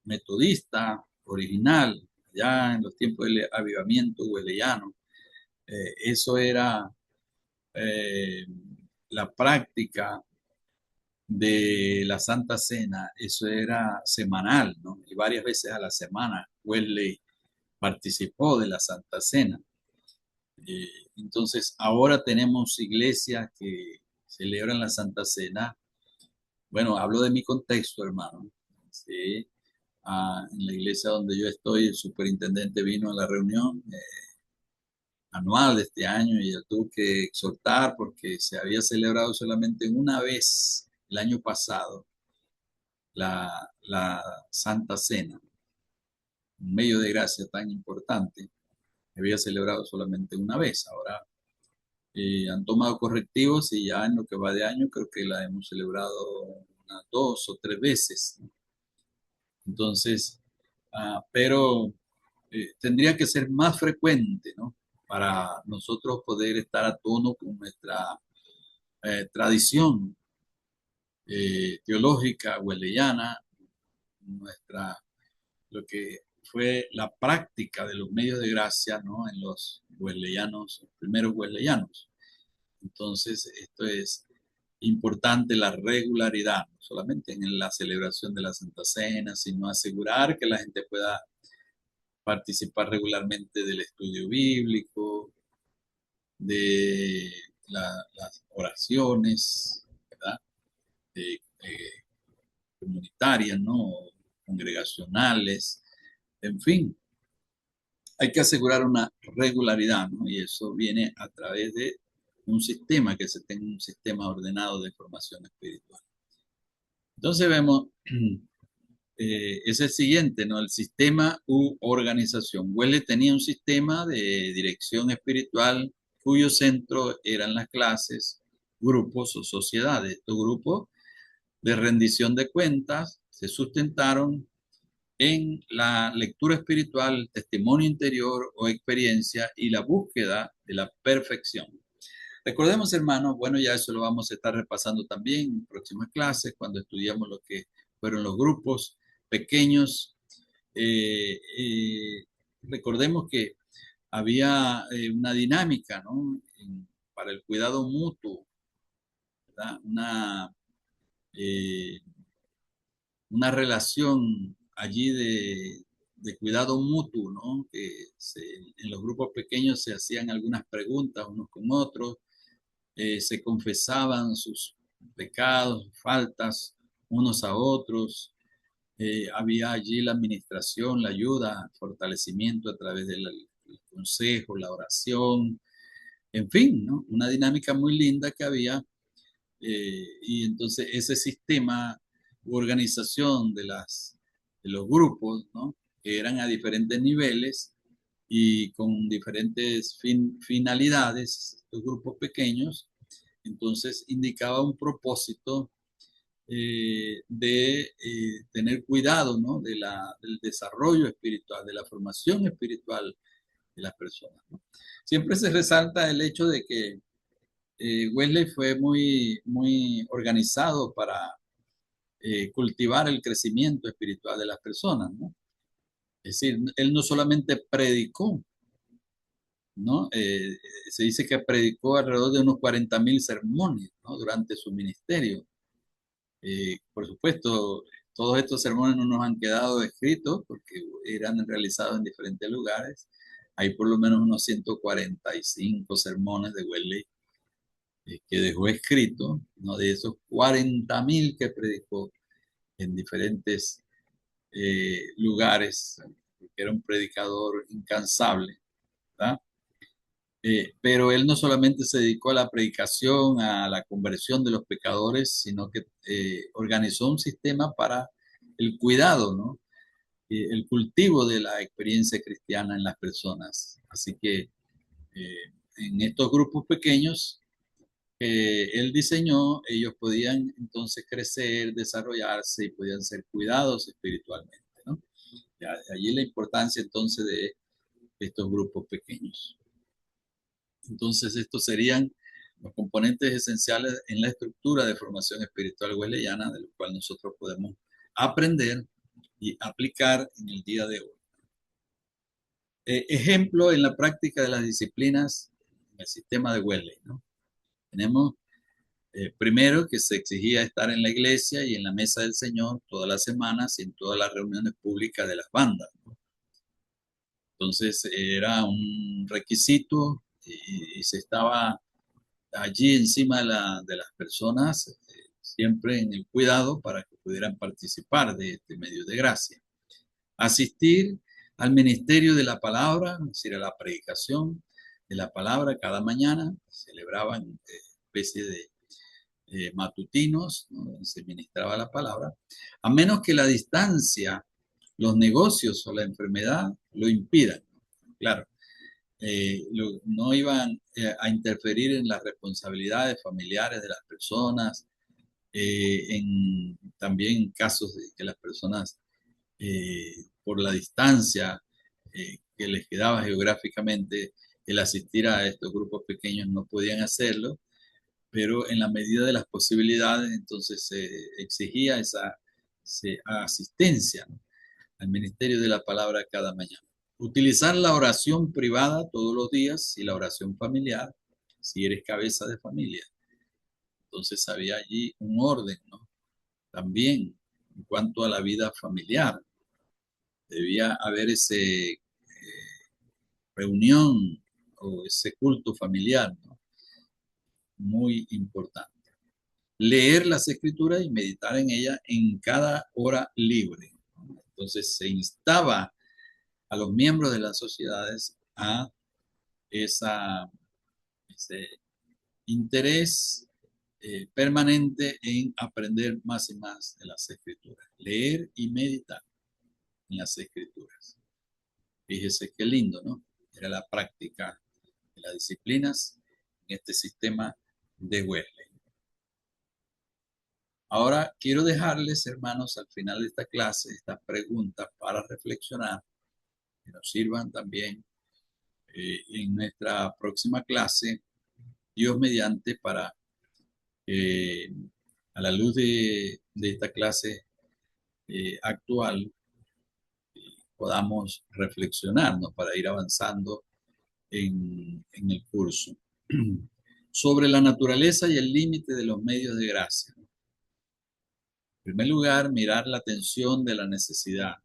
metodista original, ya en los tiempos del avivamiento wesleyano, eso era eh, la práctica de la Santa Cena, eso era semanal, ¿no? Y varias veces a la semana Wesley participó de la Santa Cena. Entonces, ahora tenemos iglesias que celebran la Santa Cena. Bueno, hablo de mi contexto, hermano. Sí. En la iglesia donde yo estoy, el superintendente vino a la reunión anual de este año y él tuvo que exhortar porque se había celebrado solamente una vez el año pasado la Santa Cena, un medio de gracia tan importante. Había celebrado solamente una vez. Ahora han tomado correctivos y ya en lo que va de año creo que la hemos celebrado unas 2 o 3 veces, ¿no? Entonces, pero tendría que ser más frecuente, ¿no? Para nosotros poder estar a tono con nuestra tradición teológica wesleyana, lo que fue la práctica de los medios de gracia, ¿no? En los wesleyanos, los primeros wesleyanos. Entonces, esto es importante, la regularidad, no solamente en la celebración de la Santa Cena, sino asegurar que la gente pueda participar regularmente del estudio bíblico, de las oraciones, ¿verdad? Comunitarias, ¿no? Congregacionales, en fin, hay que asegurar una regularidad, ¿no? Y eso viene a través de un sistema, que se tenga un sistema ordenado de formación espiritual. Entonces vemos, es el siguiente, ¿no? El sistema u organización. Wesley tenía un sistema de dirección espiritual cuyo centro eran las clases, grupos o sociedades. Estos grupos de rendición de cuentas se sustentaron en la lectura espiritual, testimonio interior o experiencia y la búsqueda de la perfección. Recordemos, hermanos, bueno, ya eso lo vamos a estar repasando también en próximas clases, cuando estudiamos lo que fueron los grupos pequeños. Recordemos que había una dinámica, ¿no? Para el cuidado mutuo, ¿verdad? Eh, una relación allí de cuidado mutuo, ¿no? En los grupos pequeños se hacían algunas preguntas unos con otros, se confesaban sus pecados, faltas unos a otros, había allí la administración, la ayuda, fortalecimiento a través del consejo, la oración, en fin, ¿no? Una dinámica muy linda que había y entonces ese sistema u organización de los grupos, ¿no? Que eran a diferentes niveles y con diferentes finalidades, los grupos pequeños, entonces indicaba un propósito de tener cuidado, ¿no? Del desarrollo espiritual, de la formación espiritual de las personas, ¿no? Siempre se resalta el hecho de que Wesley fue muy organizado para cultivar el crecimiento espiritual de las personas, ¿no? Es decir, él no solamente predicó, ¿no? Se dice que predicó alrededor de unos 40.000 sermones, ¿no? Durante su ministerio. Por supuesto, todos estos sermones no nos han quedado escritos porque eran realizados en diferentes lugares. Hay por lo menos unos 145 sermones de Wesley que dejó escrito, ¿no? De esos 40.000 que predicó en diferentes lugares, porque era un predicador incansable, ¿verdad? Pero él no solamente se dedicó a la predicación, a la conversión de los pecadores, sino que organizó un sistema para el cuidado, ¿no? El cultivo de la experiencia cristiana en las personas. Así que en estos grupos pequeños que él diseñó, ellos podían entonces crecer, desarrollarse y podían ser cuidados espiritualmente, ¿no? Allí la importancia entonces de estos grupos pequeños. Entonces, estos serían los componentes esenciales en la estructura de formación espiritual wesleyana, de lo cual nosotros podemos aprender y aplicar en el día de hoy. Ejemplo en la práctica de las disciplinas en el sistema de Wesley, ¿no? Tenemos primero que se exigía estar en la iglesia y en la mesa del Señor todas las semanas y en todas las reuniones públicas de las bandas, ¿no? Entonces era un requisito y se estaba allí encima de las personas, siempre en el cuidado para que pudieran participar de este medio de gracia. Asistir al ministerio de la palabra, es decir, a la predicación de la palabra cada mañana, celebraban especie de matutinos, ¿no? Donde se ministraba la palabra, a menos que la distancia, los negocios o la enfermedad lo impidan. Claro, no iban a interferir en las responsabilidades familiares de las personas, también en casos de que las personas, por la distancia que les quedaba geográficamente, el asistir a estos grupos pequeños no podían hacerlo, pero en la medida de las posibilidades, entonces se exigía esa asistencia, ¿no? Al ministerio de la palabra cada mañana. Utilizar la oración privada todos los días y la oración familiar, si eres cabeza de familia. Entonces había allí un orden, ¿no? También en cuanto a la vida familiar, debía haber ese reunión o ese culto familiar, ¿no? Muy importante. Leer las escrituras y meditar en ellas en cada hora libre, ¿no? Entonces se instaba a los miembros de las sociedades a ese interés permanente en aprender más y más de las escrituras, leer y meditar en las escrituras. Fíjese qué lindo, ¿no? Era la práctica de las disciplinas en este sistema de Wesley. Ahora quiero dejarles, hermanos, al final de esta clase, estas preguntas para reflexionar, que nos sirvan también en nuestra próxima clase, Dios mediante, para a la luz de esta clase actual podamos reflexionarnos para ir avanzando en el curso. Sobre la naturaleza y el límite de los medios de gracia. En primer lugar, mirar la tensión de la necesidad.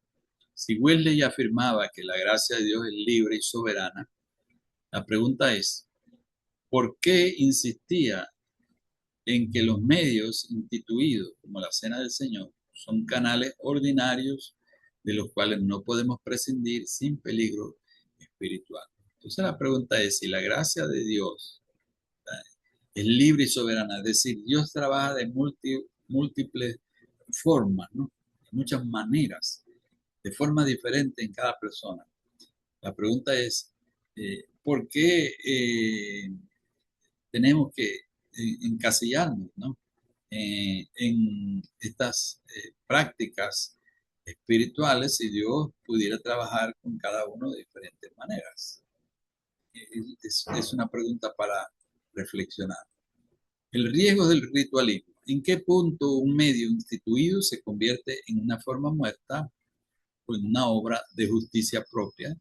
Si Wesley afirmaba que la gracia de Dios es libre y soberana, la pregunta es, ¿por qué insistía en que los medios instituidos, como la Cena del Señor, son canales ordinarios de los cuales no podemos prescindir sin peligro espiritual? Entonces la pregunta es si la gracia de Dios es libre y soberana, es decir, Dios trabaja de múltiples formas, ¿no? De muchas maneras, de forma diferente en cada persona. La pregunta es, ¿por qué tenemos que encasillarnos, ¿no? En estas prácticas espirituales si Dios pudiera trabajar con cada uno de diferentes maneras? Es una pregunta para reflexionar. El riesgo del ritualismo. ¿En qué punto un medio instituido se convierte en una forma muerta o en una obra de justicia propia?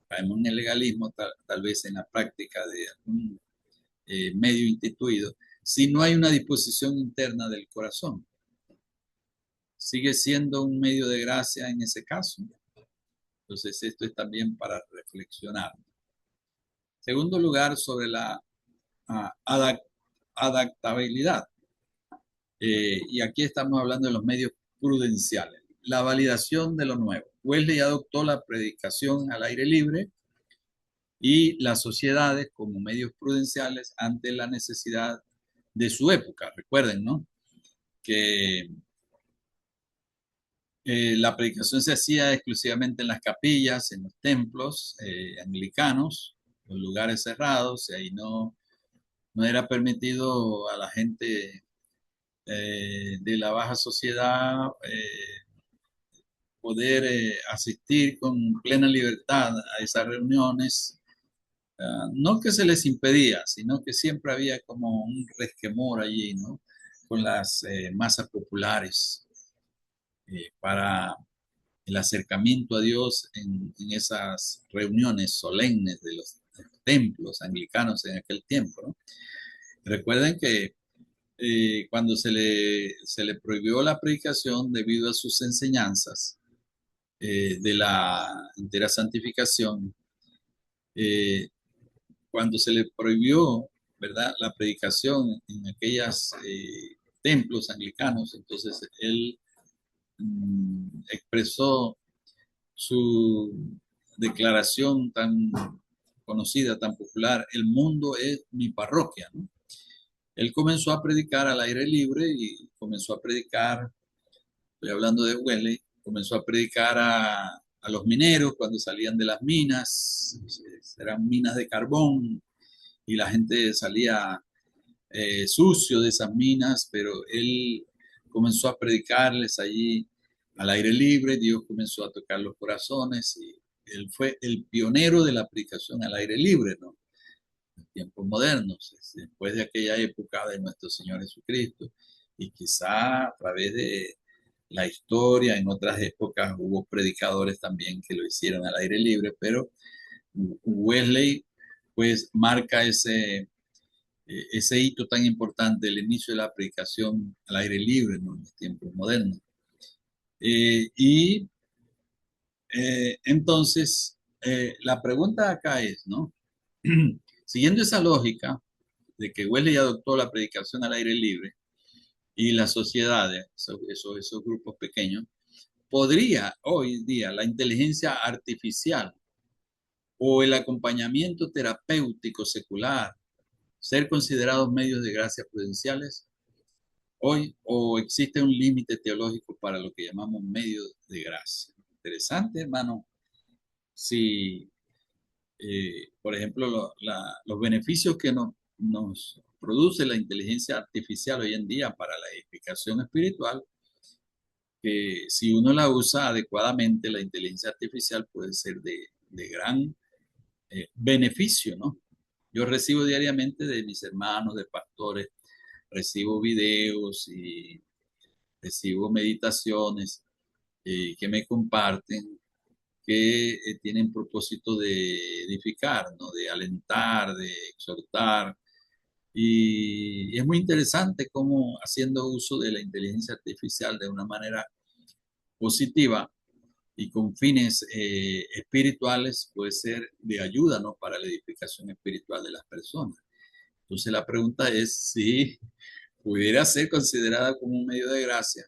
Caemos en el legalismo, tal vez en la práctica de algún medio instituido, si no hay una disposición interna del corazón. sigue siendo un medio de gracia en ese caso. Entonces, esto es también para reflexionar. Segundo lugar, sobre la ah, adac- adaptabilidad. Y aquí estamos hablando de los medios prudenciales. La validación de lo nuevo. Wesley adoptó la predicación al aire libre y las sociedades como medios prudenciales ante la necesidad de su época. Recuerden, ¿no? Que la predicación se hacía exclusivamente en las capillas, en los templos anglicanos, los lugares cerrados, y ahí no era permitido a la gente de la baja sociedad poder asistir con plena libertad a esas reuniones. No que se les impedía, sino que siempre había como un resquemor allí, ¿no? Con las masas populares para el acercamiento a Dios en esas reuniones solemnes de los templos anglicanos en aquel tiempo, ¿no? Recuerden que cuando se le prohibió la predicación debido a sus enseñanzas de la entera santificación, eh, cuando se le prohibió, ¿verdad?, la predicación en aquellos templos anglicanos, entonces él expresó su declaración tan conocida, tan popular: el mundo es mi parroquia, ¿no? Él comenzó a predicar al aire libre y comenzó a predicar, estoy hablando de Wesley, comenzó a predicar a los mineros cuando salían de las minas, eran minas de carbón, y la gente salía sucio de esas minas, pero él comenzó a predicarles allí al aire libre. Dios comenzó a tocar los corazones y él fue el pionero de la predicación al aire libre, ¿no? En tiempos modernos, después de aquella época de nuestro Señor Jesucristo, y quizá a través de la historia, en otras épocas hubo predicadores también que lo hicieron al aire libre, pero Wesley pues marca ese hito tan importante, el inicio de la predicación al aire libre, ¿no?, en los tiempos modernos. Y entonces, la pregunta acá es, ¿no? Siguiendo esa lógica de que Wesley adoptó la predicación al aire libre y las sociedades, esos grupos pequeños, ¿podría hoy día la inteligencia artificial o el acompañamiento terapéutico secular ser considerados medios de gracia prudenciales hoy, o existe un límite teológico para lo que llamamos medios de gracia? Interesante, hermano. Si, por ejemplo, los beneficios que nos produce la inteligencia artificial hoy en día para la edificación espiritual, que si uno la usa adecuadamente, la inteligencia artificial puede ser de gran beneficio, ¿no? Yo recibo diariamente de mis hermanos, de pastores, recibo videos y recibo meditaciones que me comparten, que tienen propósito de edificar, ¿no?, de alentar, de exhortar. Y es muy interesante cómo, haciendo uso de la inteligencia artificial de una manera positiva y con fines espirituales, puede ser de ayuda, ¿no?, para la edificación espiritual de las personas. Entonces la pregunta es si pudiera ser considerada como un medio de gracia,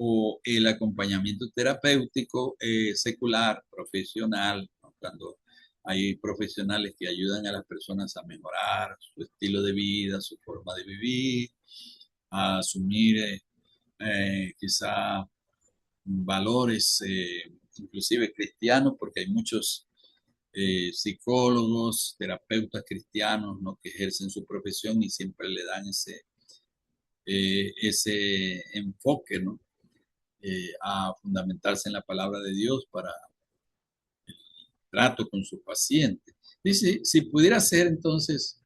o el acompañamiento terapéutico secular, profesional, ¿no?, cuando hay profesionales que ayudan a las personas a mejorar su estilo de vida, su forma de vivir, a asumir quizá valores, inclusive cristianos, porque hay muchos psicólogos, terapeutas cristianos, ¿no?, que ejercen su profesión y siempre le dan ese enfoque, ¿no?, a fundamentarse en la palabra de Dios para trato con sus pacientes. Dice, si pudiera ser entonces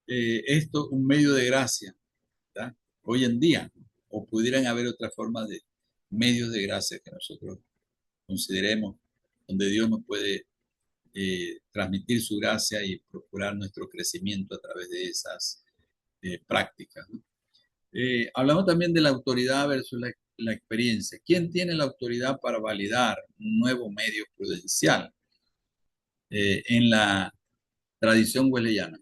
esto un medio de gracia, ¿verdad?, hoy en día, o pudieran haber otra forma de medios de gracia que nosotros consideremos, donde Dios nos puede transmitir su gracia y procurar nuestro crecimiento a través de esas prácticas, ¿no? Hablamos también de la autoridad versus la experiencia. ¿Quién tiene la autoridad para validar un nuevo medio prudencial en la tradición wesleyana?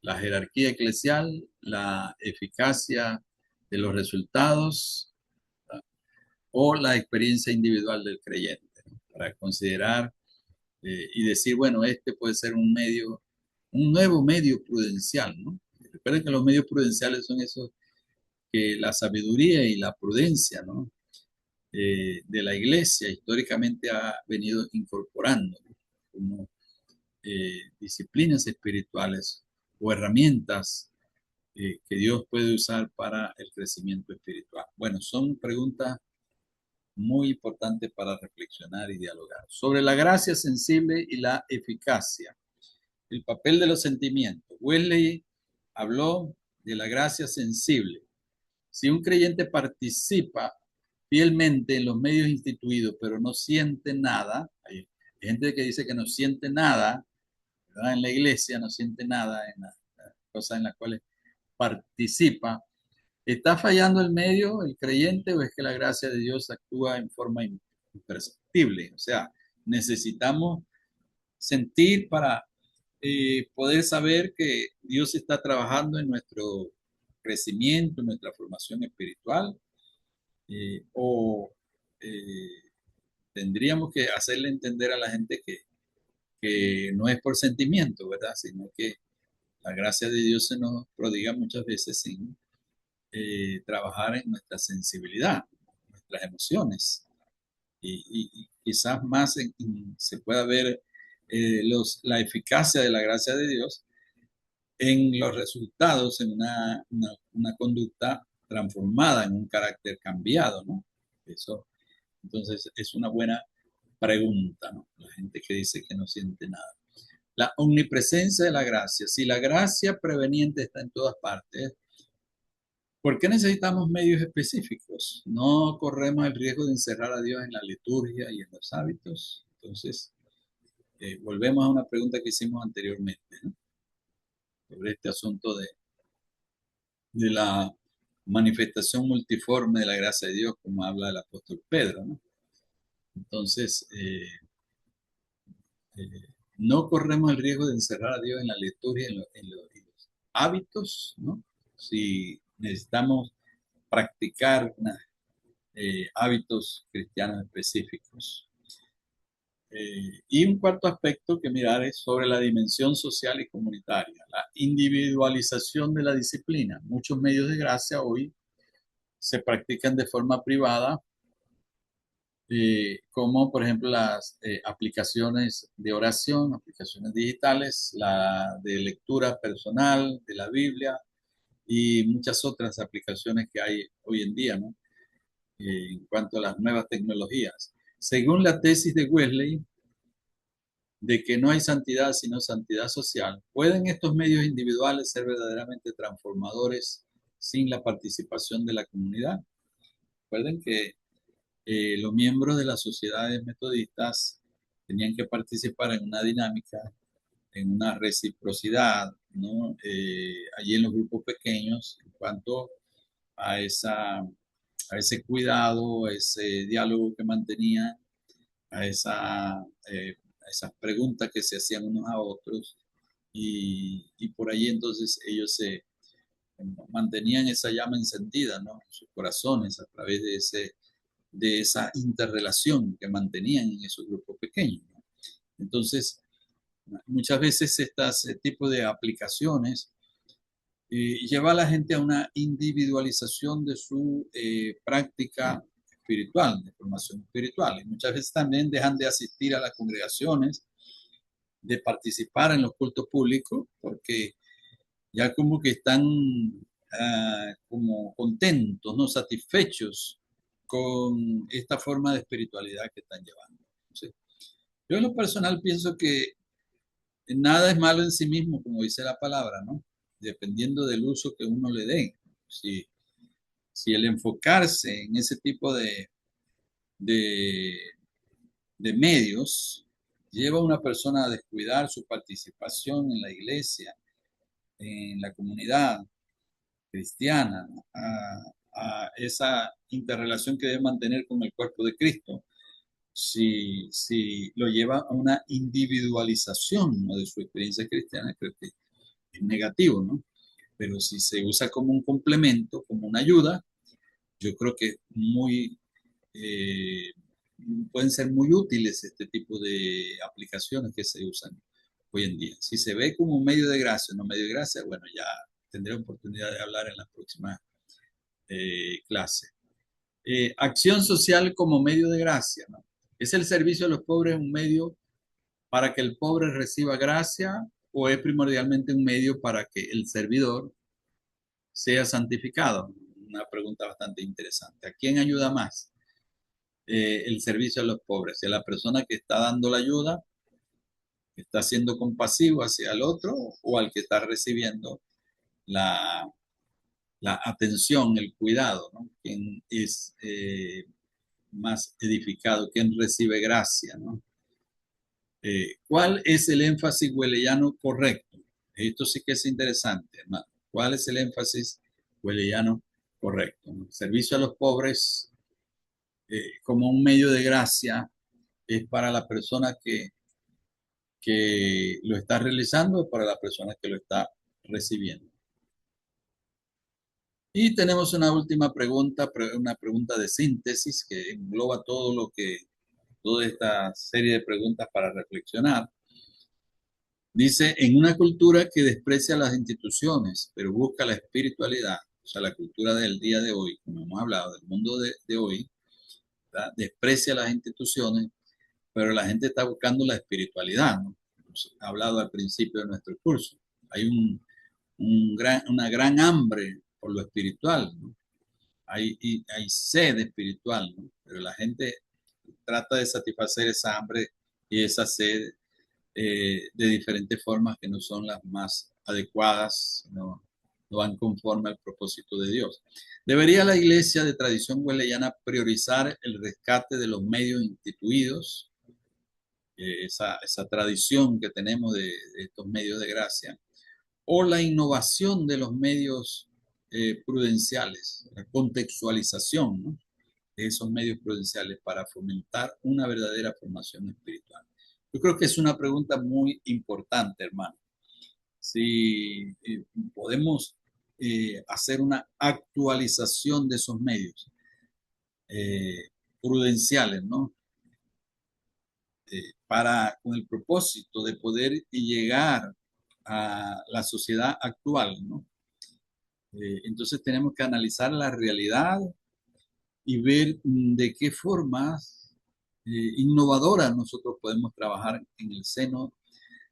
La jerarquía eclesial, la eficacia de los resultados, ¿verdad? O la experiencia individual del creyente, ¿no? Para considerar y decir, bueno, este puede ser un medio, un nuevo medio prudencial, ¿no? Recuerden que los medios prudenciales son esos que la sabiduría y la prudencia, ¿no? De la iglesia históricamente ha venido incorporando, ¿no? Como disciplinas espirituales o herramientas que Dios puede usar para el crecimiento espiritual. Bueno, son preguntas muy importantes para reflexionar y dialogar. Sobre la gracia sensible y la eficacia, el papel de los sentimientos. Wesley habló de la gracia sensible. Si un creyente participa fielmente en los medios instituidos, pero no siente nada, hay gente que dice que no siente nada, ¿verdad? En la iglesia no siente nada en las cosas en las cuales participa. ¿Está fallando el medio, el creyente, o es que la gracia de Dios actúa en forma imperceptible? O sea, necesitamos sentir para poder saber que Dios está trabajando en nuestro crecimiento, en nuestra formación espiritual, o tendríamos que hacerle entender a la gente que no es por sentimiento, ¿verdad? Sino que la gracia de Dios se nos prodiga muchas veces sin trabajar en nuestra sensibilidad, nuestras emociones. Y quizás más se pueda ver la eficacia de la gracia de Dios en los resultados, en una conducta transformada, en un carácter cambiado, ¿no? Eso, entonces, es una buena pregunta, ¿no? La gente que dice que no siente nada. La omnipresencia de la gracia. Si la gracia preveniente está en todas partes, ¿por qué necesitamos medios específicos? No corremos el riesgo de encerrar a Dios en la liturgia y en los hábitos. Entonces, volvemos a una pregunta que hicimos anteriormente, ¿no? Sobre este asunto de la manifestación multiforme de la gracia de Dios, como habla el apóstol Pedro, ¿no? Entonces, no corremos el riesgo de encerrar a Dios en la liturgia y en los hábitos, ¿no? Si necesitamos practicar hábitos cristianos específicos. Y un cuarto aspecto que mirar es sobre la dimensión social y comunitaria, la individualización de la disciplina. Muchos medios de gracia hoy se practican de forma privada, como por ejemplo las aplicaciones de oración, aplicaciones digitales, la de lectura personal de la Biblia y muchas otras aplicaciones que hay hoy en día, ¿no? En cuanto a las nuevas tecnologías. Según la tesis de Wesley, de que no hay santidad sino santidad social, ¿pueden estos medios individuales ser verdaderamente transformadores sin la participación de la comunidad? Recuerden que los miembros de las sociedades metodistas tenían que participar en una dinámica, en una reciprocidad, ¿no? Allí en los grupos pequeños, en cuanto a, a ese cuidado, a ese diálogo que mantenían, a esas preguntas que se hacían unos a otros, y por ahí entonces ellos se mantenían esa llama encendida, ¿no? En sus corazones a través de esa interrelación que mantenían en esos grupos pequeños, ¿no? Entonces, muchas veces este tipo de aplicaciones lleva a la gente a una individualización de su práctica espiritual, de formación espiritual. Y muchas veces también dejan de asistir a las congregaciones, de participar en los cultos públicos, porque ya como que están como contentos, no satisfechos con esta forma de espiritualidad que están llevando. ¿Sí? Yo en lo personal pienso que nada es malo en sí mismo, como dice la palabra, ¿no? Dependiendo del uso que uno le dé. Si, si el enfocarse en ese tipo de, de medios lleva a una persona a descuidar su participación en la iglesia, en la comunidad cristiana, a esa interrelación que debe mantener con el cuerpo de Cristo, si lo lleva a una individualización, ¿no?, de su experiencia cristiana, creo que es negativo, ¿no? Pero si se usa como un complemento, como una ayuda, yo creo que eh, pueden ser muy útiles este tipo de aplicaciones que se usan hoy en día. Si se ve como un medio de gracia, no medio de gracia, bueno, ya tendré oportunidad de hablar en la próxima clase. Acción social como medio de gracia, ¿no? ¿Es el servicio a los pobres un medio para que el pobre reciba gracia o es primordialmente un medio para que el servidor sea santificado? Una pregunta bastante interesante. ¿A quién ayuda más el servicio a los pobres? ¿A la persona que está dando la ayuda, que está siendo compasivo hacia el otro, o al que está recibiendo la, la atención, el cuidado, ¿no? ¿Quién es más edificado? ¿Quién recibe gracia, ¿no? ¿Cuál es el énfasis weleyano correcto? Esto sí que es interesante, hermano. ¿Cuál es el énfasis weleyano correcto? Servicio a los pobres como un medio de gracia es para la persona que lo está realizando o para la persona que lo está recibiendo. Y tenemos una última pregunta, una pregunta de síntesis que engloba toda esta serie de preguntas para reflexionar. Dice, en una cultura que desprecia las instituciones, pero busca la espiritualidad, o sea, la cultura del día de hoy, como hemos hablado, del mundo de hoy, ¿verdad?, desprecia las instituciones, pero la gente está buscando la espiritualidad, ¿no? Hemos hablado al principio de nuestro curso. Hay una gran hambre por lo espiritual, ¿no? Hay sed espiritual, ¿no? Pero la gente trata de satisfacer esa hambre y esa sed de diferentes formas que no son las más adecuadas, no van conforme al propósito de Dios. ¿Debería la iglesia de tradición weleyana priorizar el rescate de los medios instituidos, esa tradición que tenemos de estos medios de gracia, o la innovación de los medios prudenciales, la contextualización, ¿no?, de esos medios prudenciales para fomentar una verdadera formación espiritual? Yo creo que es una pregunta muy importante, hermano. Si podemos hacer una actualización de esos medios prudenciales, ¿no? Con el propósito de poder llegar a la sociedad actual, ¿no? Entonces tenemos que analizar la realidad y ver de qué formas innovadoras nosotros podemos trabajar en el seno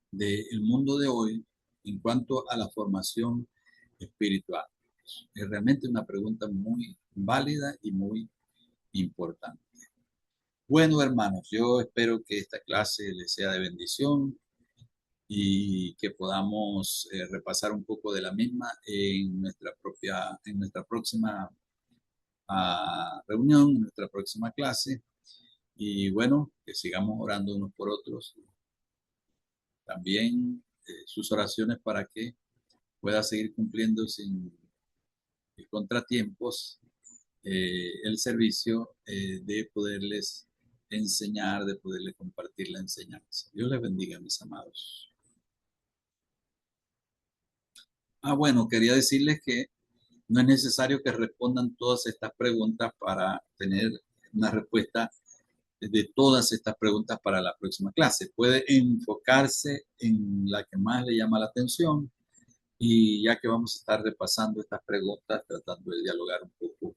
del mundo de hoy en cuanto a la formación espiritual. Es realmente una pregunta muy válida y muy importante. Bueno, hermanos, yo espero que esta clase les sea de bendición y que podamos repasar un poco de la misma en nuestra próxima reunión, en nuestra próxima clase. Y bueno, que sigamos orando unos por otros. También sus oraciones para que pueda seguir cumpliendo sin contratiempos el servicio de poderles enseñar, de poderles compartir la enseñanza. Dios les bendiga, mis amados. Bueno, quería decirles que no es necesario que respondan todas estas preguntas para tener una respuesta de todas estas preguntas para la próxima clase. Puede enfocarse en la que más le llama la atención y ya que vamos a estar repasando estas preguntas, tratando de dialogar un poco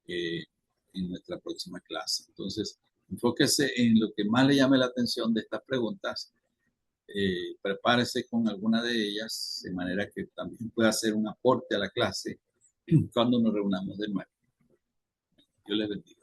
eh, en nuestra próxima clase. Entonces, enfóquese en lo que más le llame la atención de estas preguntas, prepárese con alguna de ellas, de manera que también pueda hacer un aporte a la clase cuando nos reunamos de nuevo. Dios les bendiga.